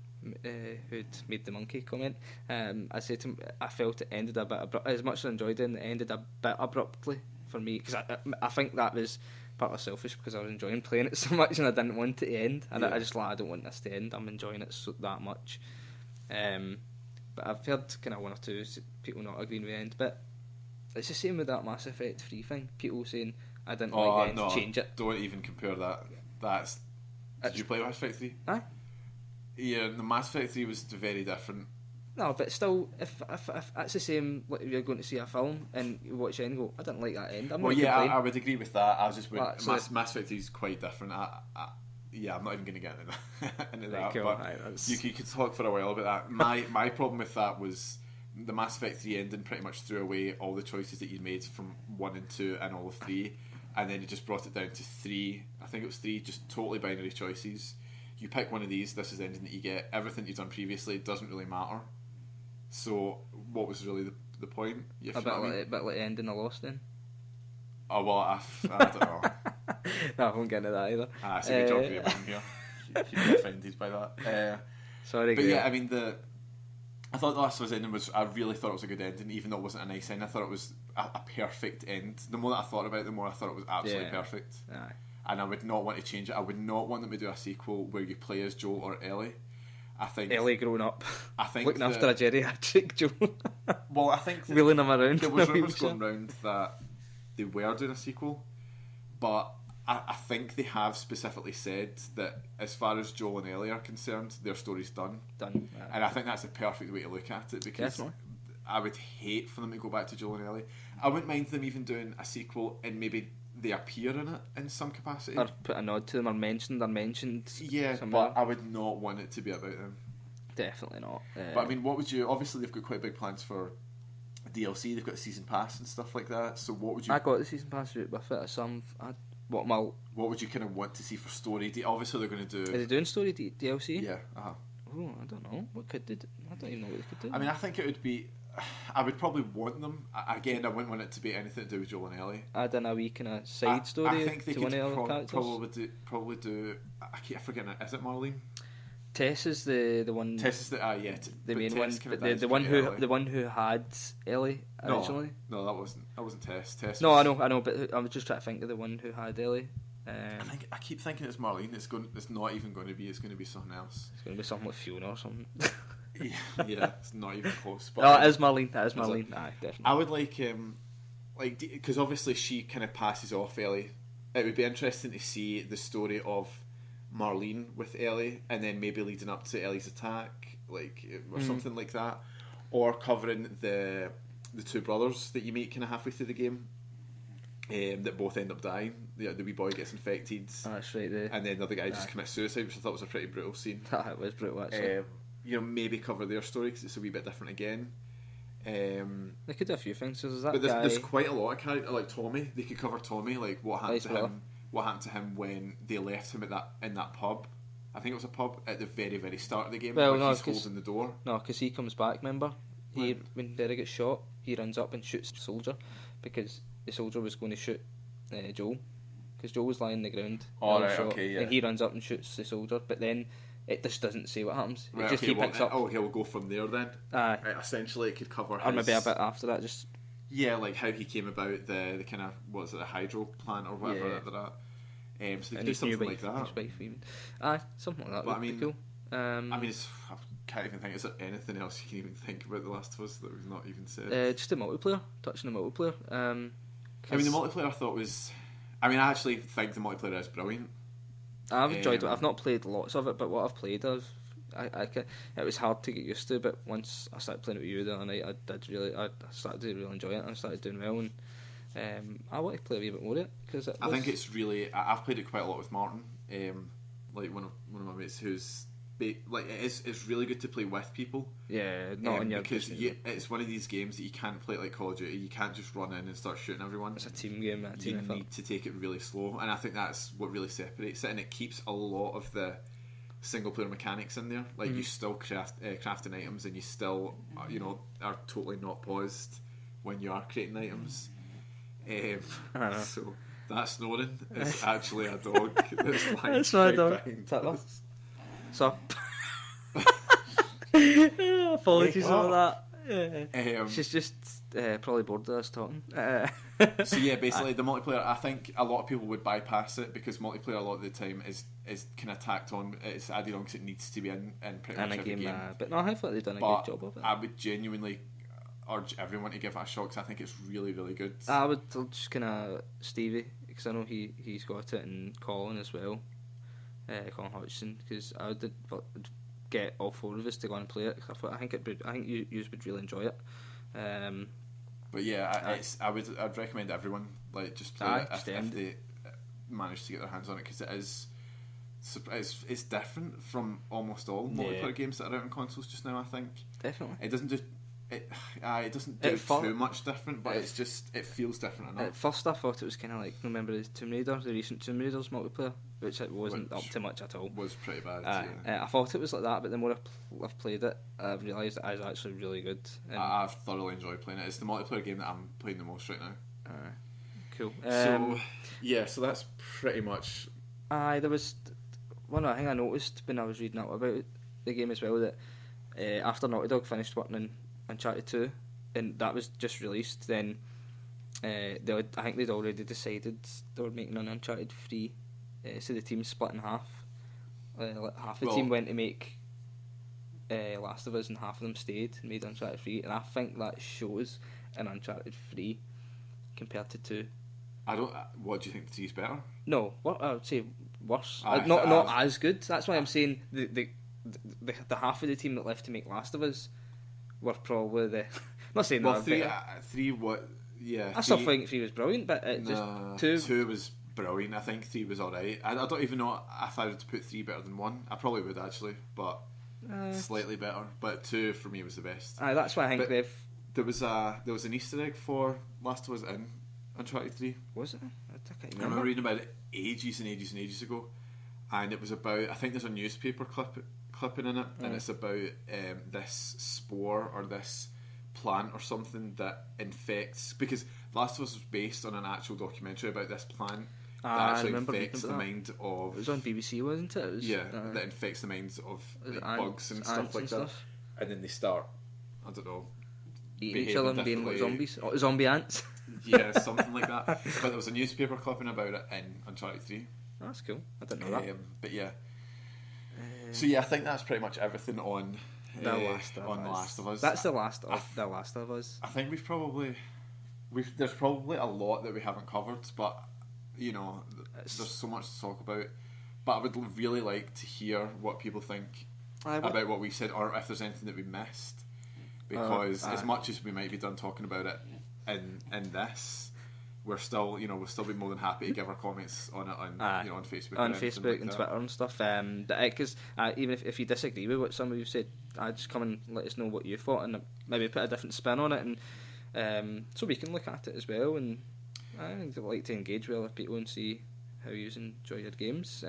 who'd made the monkey comment. I said to him, I felt it ended a bit as much as I enjoyed it. It ended a bit abruptly for me, because I think that was partly selfish, because I was enjoying playing it so much and I didn't want it to end. And I just I don't want this to end. I'm enjoying it that much. But I've heard kind of one or two people not agreeing with the end. But it's the same with that Mass Effect 3 thing. People saying, I didn't like the end, change it. Don't even compare that. Did you play Mass Effect 3? Aye. Yeah, the Mass Effect 3 was very different. No, but still, if it's the same, like if you're going to see a film and you watch it and go, I didn't like that end. I would agree with that. I was just Mass Effect 3 is quite different. I'm not even going to get into that. Cool. But you could talk for a while about that. My problem with that was the Mass Effect 3 ending pretty much threw away all the choices that you'd made from 1 and 2 and all of 3, and then it just brought it down to 3. I think it was 3, just totally binary choices. You pick one of these, this is the ending that you get. Everything you've done previously doesn't really matter. So what was really the point? A bit like the ending of Lost then? Oh, well, I don't know. No, I won't get into that either. It's a good job here. You'd be offended by that. Sorry, but yeah, I mean, I thought The Last of Us ending I really thought it was a good ending, even though it wasn't a nice end. I thought it was a perfect end. The more that I thought about it, the more I thought it was absolutely perfect. Aye. And I would not want to change it. I would not want them to do a sequel where you play as Joel or Ellie. I think Ellie growing up, I think looking after a geriatric Joel. Well, I think wheeling him around. There was rumours going round that they were doing a sequel, but I think they have specifically said that as far as Joel and Ellie are concerned, their story's done. Done. And I think that's the perfect way to look at it, because I would hate for them to go back to Joel and Ellie. I wouldn't mind them even doing a sequel and maybe they appear in it in some capacity. Or put a nod to them, or mentioned. Yeah, somewhere. But I would not want it to be about them. Definitely not. But I mean, what would you... Obviously, they've got quite big plans for DLC. They've got a season pass and stuff like that. So what would you... I got the season pass with it. What would you kind of want to see for story? Obviously, they're going to do... Are they doing story DLC? Yeah. Oh, I don't know. What could they do? I don't even know what they could do. I mean, I think it would be... I would probably want them. Again, I wouldn't want it to be anything to do with Joel and Ellie. Add in a wee kind of side story. I think they to could one of the characters. probably do. I keep forgetting it. Is it Marlene? Tess is the one. Tess is the the main Tess one. The one who had Ellie originally. No, that wasn't Tess. Tess. No, I know, but I was just trying to think of the one who had Ellie. I keep thinking it's Marlene. It's not even going to be. It's going to be something else. It's going to be something like Fiona or something. yeah, it's not even close. But no, it is Marlene. That is Marlene. Aye, definitely. I would like because obviously she kind of passes off Ellie. It would be interesting to see the story of Marlene with Ellie, and then maybe leading up to Ellie's attack, or something like that, or covering the two brothers that you meet kind of halfway through the game. That both end up dying. The wee boy gets infected. Oh, that's right. And then the other guy just commits suicide, which I thought was a pretty brutal scene. It was brutal, actually. Maybe cover their story because it's a wee bit different again. They could do a few things. So there's quite a lot of characters, like Tommy. They could cover Tommy, like what happened to him. What happened to him when they left him in that pub? I think it was a pub at the very, very start of the game. Well, he's holding the door. No, because he comes back. Remember, when Derek gets shot, he runs up and shoots the soldier. because the soldier was going to shoot Joel, because Joel was lying on the ground. Oh, right, shot, okay, yeah. And he runs up and shoots the soldier, but then it just doesn't say what happens. Right, It just okay, he picks up. Oh, okay, we'll go from there then. Aye. Right, essentially, it could cover Or maybe a bit after that, just... Yeah, like how he came about the kind of, what is it, a hydro plant or whatever that they're at. So they could do something like that. His wife, even. Aye, something like that But would be cool. I mean, I can't even think, is there anything else you can even think about The Last of Us that we've not even said? Just the multiplayer, touching the multiplayer. I mean, the multiplayer I thought was... I mean, I actually think the multiplayer is brilliant. I've enjoyed it. I've not played lots of it, but what I've played, it was hard to get used to. But once I started playing it with you the other night, I started to really enjoy it. And I started doing well, and I want to play a wee bit more of it because I think it's really. I've played it quite a lot with Martin, like one of my mates who's like it's really good to play with people. Yeah, not on your because it's one of these games that you can't play like Call of Duty. You can't just run in and start shooting everyone. It's a team game. You need to take it really slow, and I think that's what really separates it, and it keeps a lot of the single player mechanics in there. Like you still crafting items, and you still are totally not paused when you are creating items. So that snoring is actually a dog that's lying. That's not a dog. Us. So, apologies for that. She's just probably bored of us talking. So yeah, basically the multiplayer, I think a lot of people would bypass it because multiplayer a lot of the time is kind of tacked on. It's added on because it needs to be in pretty much every game. But no, I thought they've done a good job of it. I would genuinely urge everyone to give it a shot because I think it's really, really good. I would just kind of Stevie, because I know he's got it, and Colin as well, Colin Hodgson, because I would get all four of us to go and play it. Cause I think you would really enjoy it. But yeah, I'd recommend everyone like just play it if they manage to get their hands on it, because it is. It's different from almost all multiplayer games that are out on consoles just now. I think definitely it doesn't do too much different, but it feels different enough. At first, I thought it was kind of like, remember the recent Tomb Raider's multiplayer, which it wasn't up to much at all. Was pretty bad. I thought it was like that, but the more I've played it, I've realised it is actually really good. I've thoroughly enjoyed playing it. It's the multiplayer game that I'm playing the most right now. Cool. So that's pretty much. There was one thing I noticed when I was reading up about the game as well, that after Naughty Dog finished working on Uncharted 2, and that was just released, then I think they'd already decided they were making an Uncharted 3, so the team split in half. Half the team went to make Last of Us, and half of them stayed and made Uncharted 3, and I think that shows in Uncharted 3 compared to 2. What do you think 3 is better? No, what I would say worse. Not as good. That's why I'm saying the half of the team that left to make Last of Us were probably the. I'm not saying that. 3 what? Yeah. I still think 3 was brilliant, but just 2 was brilliant. I think 3 was alright. I don't even know if I were to put 3 better than 1. I probably would actually, but slightly better. But 2 for me was the best. That's why I think there was an Easter egg for Last of Us in Uncharted 3. Was it? I remember reading about it ages and ages and ages ago, and it was about, I think there's a newspaper clipping in it, and it's about this spore or this plant or something that infects, because Last of Us was based on an actual documentary about this plant that actually infects the mind of. It was on BBC, wasn't it? That infects the minds of bugs and stuff like that, and then they start, I don't know, eating each other and being like zombies, zombie ants. Yeah, something like that. But there was a newspaper clipping about it in Uncharted 3. That's cool. I didn't know that. But yeah. So yeah, I think that's pretty much everything on The Last of Us. That's the last of The Last of Us. I think there's probably a lot that we haven't covered, but there's so much to talk about. But I would really like to hear what people think about what we said, or if there's anything that we missed. Because as much as we might be done talking about it in this, we'll still be more than happy to give our comments on it on Facebook, and Twitter and stuff. Because even if you disagree with what some of you said, just come and let us know what you thought, and maybe put a different spin on it, and so we can look at it as well. And I like to engage with other people and see how you enjoy your games.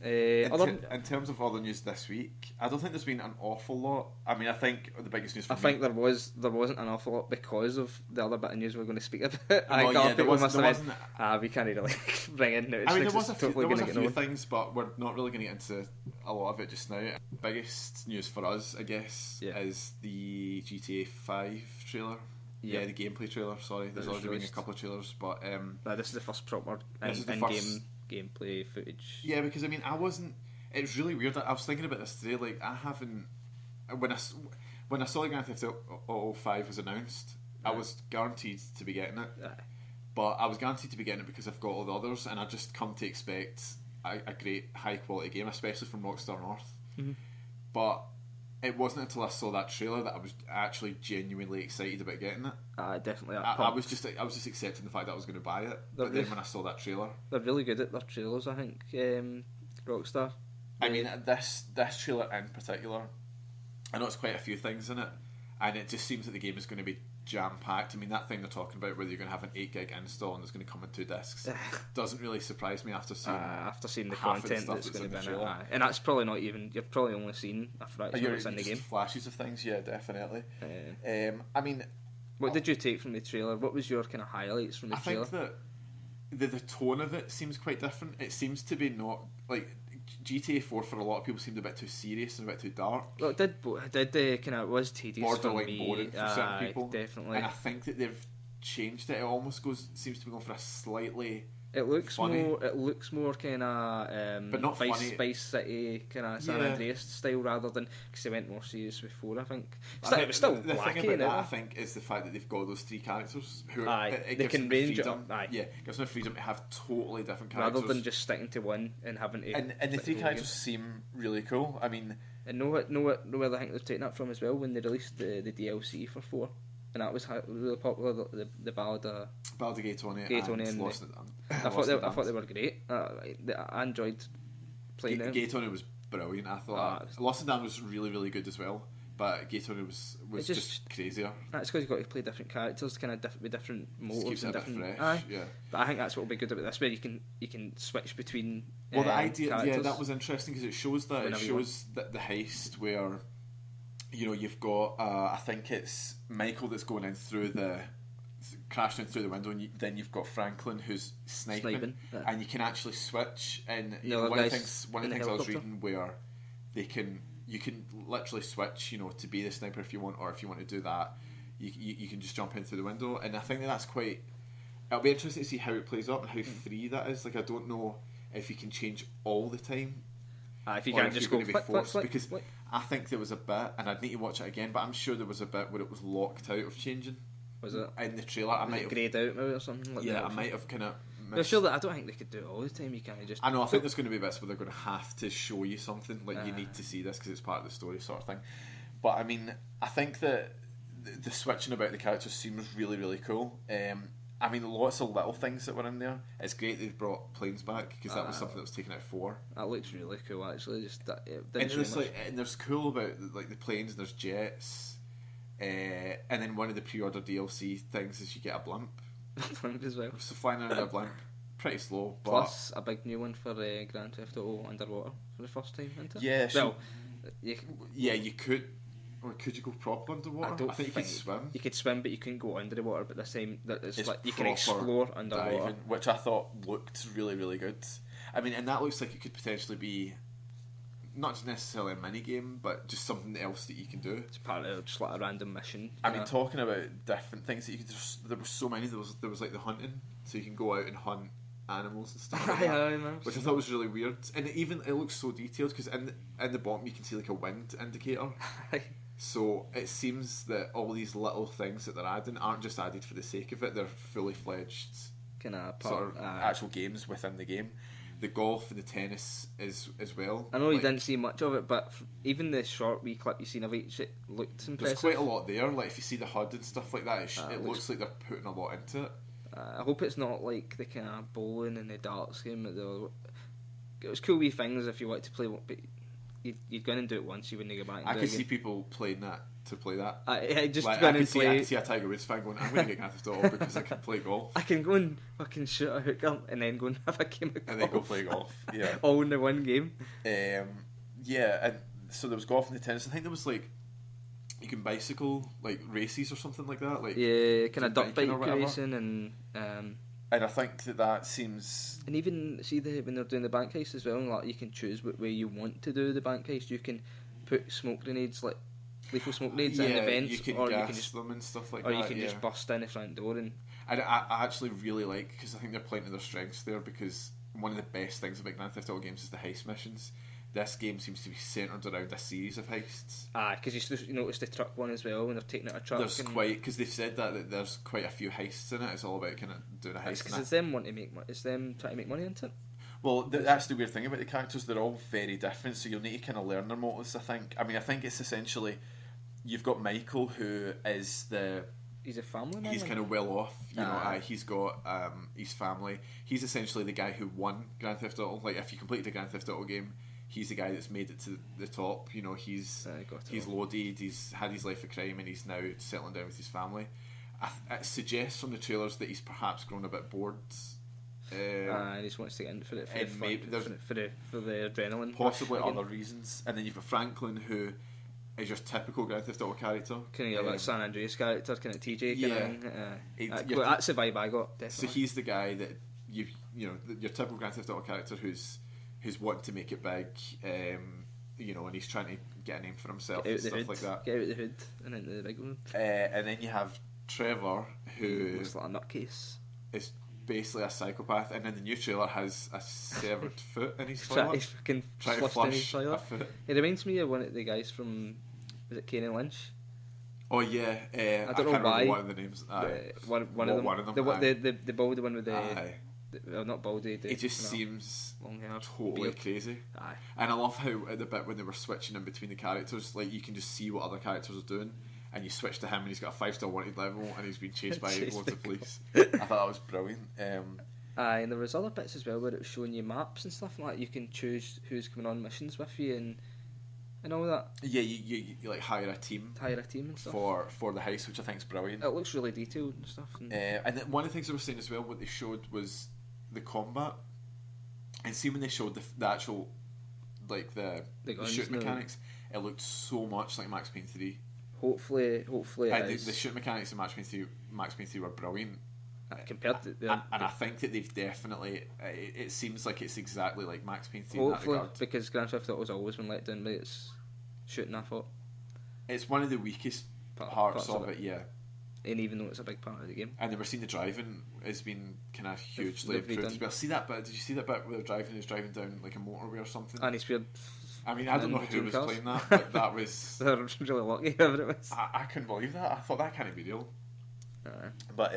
In terms of other news this week, I don't think there's been an awful lot. I mean, I think the biggest news for me... I think there wasn't an awful lot because of the other bit of news we're going to speak about. There wasn't. We can't really bring in now. I mean, there was a few things, but we're not really going to get into a lot of it just now. Biggest news for us, I guess, is the GTA 5 trailer. Yeah, the gameplay trailer, sorry. There's already been a couple of trailers, but... this is the first proper in-game gameplay footage. Yeah, because, I mean, it's really weird. I was thinking about this today, like, I haven't... When I saw the Grand Theft Auto 5 was announced, I was guaranteed to be getting it. But I was guaranteed to be getting it because I've got all the others, and I just come to expect a great, high-quality game, especially from Rockstar North. Mm-hmm. But... it wasn't until I saw that trailer that I was actually genuinely excited about getting it. Definitely. I was just accepting the fact that I was going to buy it. But then when I saw that trailer, they're really good at their trailers, I think. Rockstar. I mean, this trailer in particular, I know it's quite a few things in it, and it just seems that the game is going to be jam-packed. I mean, that thing they're talking about where you're going to have an 8 gig install and it's going to come in 2 discs doesn't really surprise me after seeing the content that's going to be in it. And that's probably not even... you've probably only seen a fraction of what's in the game. Flashes of things, yeah, definitely. I mean... what did you take from the trailer? What was your kind of highlights from the trailer? I think that the tone of it seems quite different. It seems to be not... like, GTA 4 for a lot of people seemed a bit too serious and a bit too dark. Well, it was tedious borderline for me. boring for certain people. Definitely. And I think that they've changed it. It almost seems to be going for a slightly... It looks funny. more kind of but not Spice City kind of San Andreas style rather than, because they went more serious before. I think it was still the thing about that, I think, is the fact that they've got those 3 characters who they can range freedom. Gives them the freedom to have totally different characters rather than just sticking to one and having to. And the 3 characters seem really cool. I mean, and know where I think they've taken that from as well when they released the DLC for 4. And that was really popular. The Ballad of Gay Tony and Lost in I thought they were great. I enjoyed playing them. Gay Tony was brilliant. I thought Lost in Damned was really, really good as well. But Gay Tony was just crazier. That's because you've got to play different characters, kind of with different motives and different. Fresh, yeah. But I think that's what will be good about this, where you can switch between. Well, the idea, characters. that was interesting because it shows that the heist where. You know, you've got, I think it's Michael that's going in through crashing in through the window, and then you've got Franklin who's sniping. And you can actually switch. And you know, one of the things I was reading where you can literally switch, you know, to be the sniper if you want, or if you want to do that, you can just jump in through the window. And I think that's quite. It'll be interesting to see how it plays up and how free that is. Like, I don't know if you can change all the time. If you can't just go flick, because I think there was a bit, and I'd need to watch it again, but I'm sure there was a bit where it was locked out of changing. Was it? In the trailer, I might have greyed out maybe or something like that. Yeah, I might have kind of I'm sure that I don't think they could do it all the time. You can't just... I know, I think there's going to be bits where they're going to have to show you something, like you need to see this because it's part of the story sort of thing. But I mean, I think that the switching about the characters seems really, really cool. I mean, lots of little things that were in there. It's great they've brought planes back because that was something that was taken out 4. That looks really cool, actually. Just that, and there's cool about like the planes. And there's jets, and then one of the pre-order DLC things is you get a blimp. Blimp as well. So flying around a blimp, pretty slow. But plus a big new one for Grand Theft Auto underwater for the first time, isn't it? Yeah. Well, you could. Or could you go proper underwater? I think you could swim. You could swim, but you couldn't go under the water. But this time, it's like you can explore underwater, diving, which I thought looked really, really good. I mean, and that looks like it could potentially be not just necessarily a mini game, but just something else that you can do. It's part of just like a random mission. I mean, talking about different things that you could. There were so many. There was like the hunting, so you can go out and hunt animals and stuff like that, which I thought was really weird. And it looks so detailed because in the bottom you can see like a wind indicator. So it seems that all these little things that they're adding aren't just added for the sake of it. They're fully fledged kind of sort of actual games within the game. The golf and the tennis is as well. I know you didn't see much of it, but even the short wee clip you seen of each, it looked impressive. There's quite a lot there. Like if you see the HUD and stuff like that, it looks like they're putting a lot into it. I hope it's not like the kind of bowling and the darts game. It was cool wee things if you wanted to play, but you'd go in and do it once, you wouldn't go back and I could see people playing that to play that. I just Like, go I in can and play. see a Tiger Woods fan going, I'm going to get Grand Theft Auto because I can play golf. I can go and fucking shoot a hooker and then go and have a game of golf. And then go play golf. Yeah. All in the one game. Yeah, and so there was golf and the tennis. I think there was like you can bicycle like races or something like that. Like Yeah, kind of dirt biking bike or whatever. racing and I think that seems and even see when they're doing the bank heist as well. Like you can choose what way you want to do the bank heist. You can put smoke grenades, like lethal smoke grenades, in events, you can or gas you can just them and stuff like or that. you can yeah. just bust in the front door and. I actually really like because I think they're playing to their strengths there because one of the best things about Grand Theft Auto games is the heist missions. This game seems to be centred around a series of heists. Because you notice the truck one as well when they're taking out a truck. There's quite because they've said that there's quite a few heists in it. It's all about kind of doing a heist. Because it's them wanting to make it's them trying to make money into it. Well, that's the weird thing about the characters. They're all very different, so you'll need to kind of learn their motives. I think. I mean, I think it's essentially you've got Michael, who is he's a family man. He's kind of well off, you know. He's got his family. He's essentially the guy who won Grand Theft Auto. Like, if you completed a Grand Theft Auto game, he's the guy that's made it to the top. You know, he's loaded. He's had his life of crime, and he's now settling down with his family. It suggests from the trailers that he's perhaps grown a bit bored. And he just wants to get in for the adrenaline. Possibly other reasons. And then you've got Franklin, who is your typical Grand Theft Auto character. Kind of like San Andreas character, kind of TJ. Yeah. That's the vibe I got. Definitely. So he's the guy that you know your typical Grand Theft Auto character who's wanting to make it big. You know, and he's trying to get a name for himself and stuff like that. Get out the hood and into the big one. And then you have Trevor, who looks like a nutcase. Is basically a psychopath, and then the new trailer has a severed foot in his Trying toilet. to flush a foot. It reminds me of one of the guys from, was it Kane and Lynch? Oh yeah, I don't know can't why. remember one of the names. One of them. The baldy one with the. Well, not baldy. It just seems long hair, totally beard. crazy. Aye. And I love how at the bit when they were switching in between the characters, like you can just see what other characters are doing, and you switch to him, and he's got a 5-star wanted level, and he's been chased by loads of police. I thought that was brilliant. Aye, and there was other bits as well where it was showing you maps and stuff like that. You can choose who's coming on missions with you and all that. Yeah, you like hire a team. And stuff for the heist, which I think is brilliant. It looks really detailed and stuff. And then one of the things they were saying as well, what they showed was the combat, and see when they showed the actual like the shoot mechanics, it looked so much like Max Payne 3. Hopefully, the shoot mechanics in Max Payne 3 were brilliant. Compared to and I think that they've definitely. It seems like it's exactly like Max Payne 3 hopefully, in that regard. because Grand Theft Auto's always been let down by its shooting. I thought it's one of the weakest parts of it. Yeah. And even though it's a big part of the game, and then we're seeing the driving has been kind of hugely improved as well. See that bit? Did you see that bit where they're driving down like a motorway or something? and he's weird. I mean, I don't know who was playing that, but that was. They're really lucky, whoever it was. I couldn't believe that. I thought that can't be real. But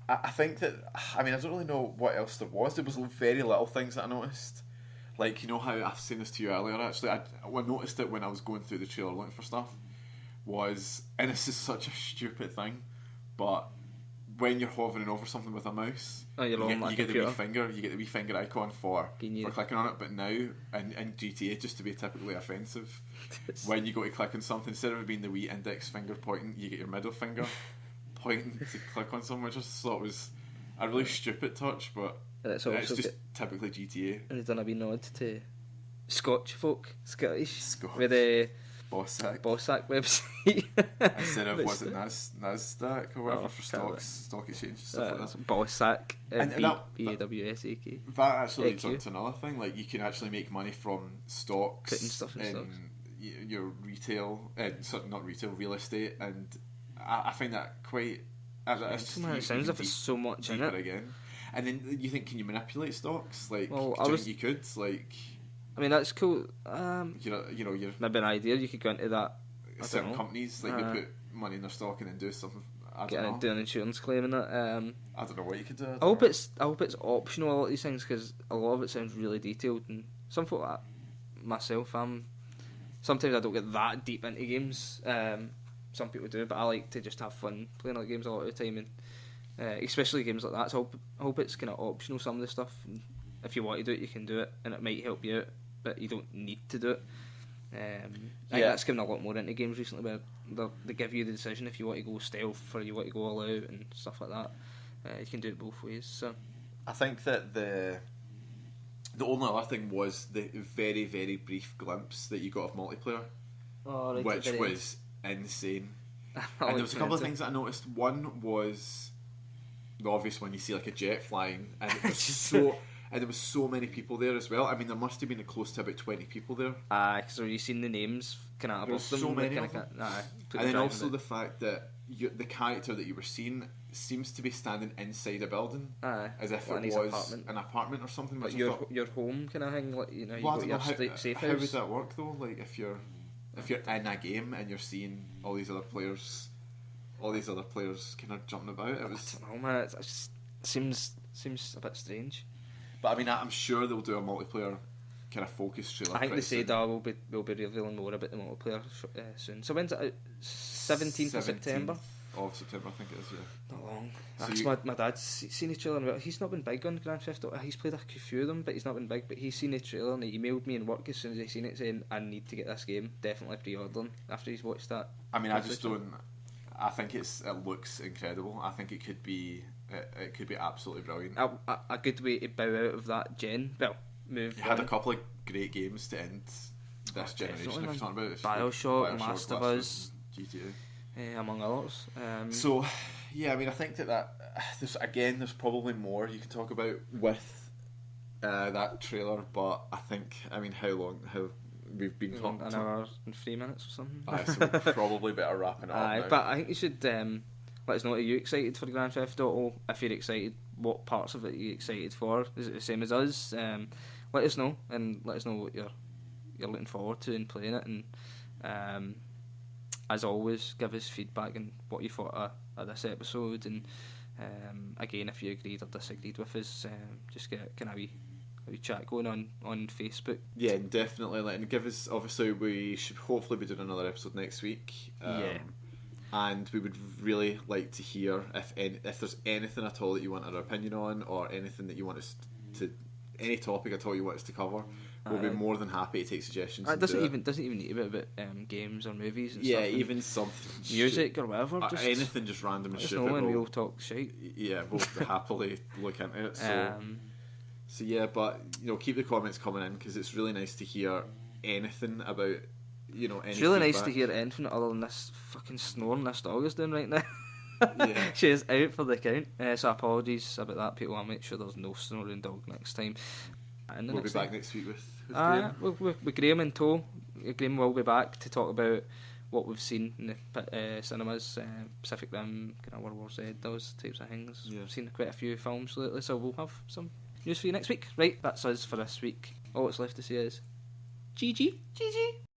I think that I don't really know what else there was. There was very little things that I noticed. Like, you know how I've seen this to you earlier. Actually, I noticed it when I was going through the trailer looking for stuff. And this is such a stupid thing, but when you're hovering over something with a mouse, you get the wee finger icon for clicking on it. But now in GTA, just to be typically offensive, when you go to click on something, instead of it being the wee index finger pointing, you get your middle finger pointing to click on something. I just thought it was a really stupid touch, but it's just typically GTA. And he's done a wee nod to Scottish Scottish. With the Bossack website. Instead of, was it NASDAQ or whatever for stock exchange stuff like that. Bossack, BAWSAK. That actually leads on to another thing. Like, you can actually make money from stocks. Putting stuff in stocks. Your retail, not retail, real estate, and I find that quite. It sounds as if it's so much in it. Again. And then you think, can you manipulate stocks? Like, you could, like. I mean, that's cool. You're maybe an idea. You could go into that. Certain companies, like, they put money in their stock and then do something. Do an insurance claim in it. I don't know what you could do. I hope it's optional, a lot of these things, because a lot of it sounds really detailed, and some folk like myself, sometimes I don't get that deep into games. Some people do, but I like to just have fun playing other games a lot of the time, and especially games like that. So I hope it's kind of optional, some of the stuff. And if you want to do it, you can do it, and it might help you out, but you don't need to do it. That's coming a lot more into games recently, where they give you the decision if you want to go stealth or you want to go all out and stuff like that. You can do it both ways. So I think that the only other thing was the very, very brief glimpse that you got of multiplayer, which was insane. And there was a couple of things that I noticed. One was the obvious one, you see like a jet flying, and it was and there was so many people there as well. I mean, there must have been close to about 20 people there. Because you seen the names kind of above them. So many of them. And then also the fact that the character that you were seeing seems to be standing inside a building, as if it was an apartment or something. But your home kind of thing, like, you know, you got your safe house. How would that work though? Like if you're in a game and you're seeing all these other players kind of jumping about, it was. I don't know, man. It just seems a bit strange. But I mean, I'm sure they'll do a multiplayer kind of focus trailer. I think they said we'll be revealing more about the multiplayer soon. So when's it out? 17th of September? Of September, I think it is, yeah. Not long. So my dad's seen the trailer, and he's not been big on Grand Theft Auto. He's played a few of them, but he's not been big. But he's seen the trailer and he emailed me in work as soon as he seen it, saying, I need to get this game. Definitely pre-ordering after he's watched that. I mean, I just don't. I think it looks incredible. I think it could be absolutely brilliant. A good way to bow out of that gen. Well, move. You had a couple of great games to end this generation. If you're talking about Bioshock, Last of Us, GTA, among others. So, yeah, I mean, I think that there's probably more you can talk about with that trailer, but I think, I mean, how we've been talking an hour and 3 minutes or something. So we're probably better wrapping it up now. But I think you should let us know, are you excited for Grand Theft Auto? If you're excited, what parts of it are you excited for? Is it the same as us? Let us know, and let us know what you're looking forward to in playing it, and as always, give us feedback and what you thought of this episode, and again, if you agreed or disagreed with us, just get kind of a wee chat going on Facebook. Yeah, definitely. And give us. Obviously, we should hopefully be doing another episode next week. And we would really like to hear if there's anything at all that you want our opinion on, or anything that you want us to, any topic at all you want us to cover. We'll be more than happy to take suggestions. It doesn't even need to be about games or movies and stuff. Yeah, even something music or whatever. Just anything, just random and shit. And we'll talk shit. Yeah, we'll happily look into it. So yeah, but keep the comments coming in, because it's really nice to hear anything about any It's really feedback. Nice to hear anything other than this fucking snoring this dog is doing right now. Yeah. She is out for the count, so apologies about that, people. I'll make sure there's no snoring dog next time. And we'll be back next week with Graham. With Graham in tow. Graham will be back to talk about what we've seen in the cinemas, Pacific Rim, kind of World War Z, those types of things. Yeah. We've seen quite a few films lately, so we'll have some news for you next week. Right, that's us for this week. All that's left to say is GG.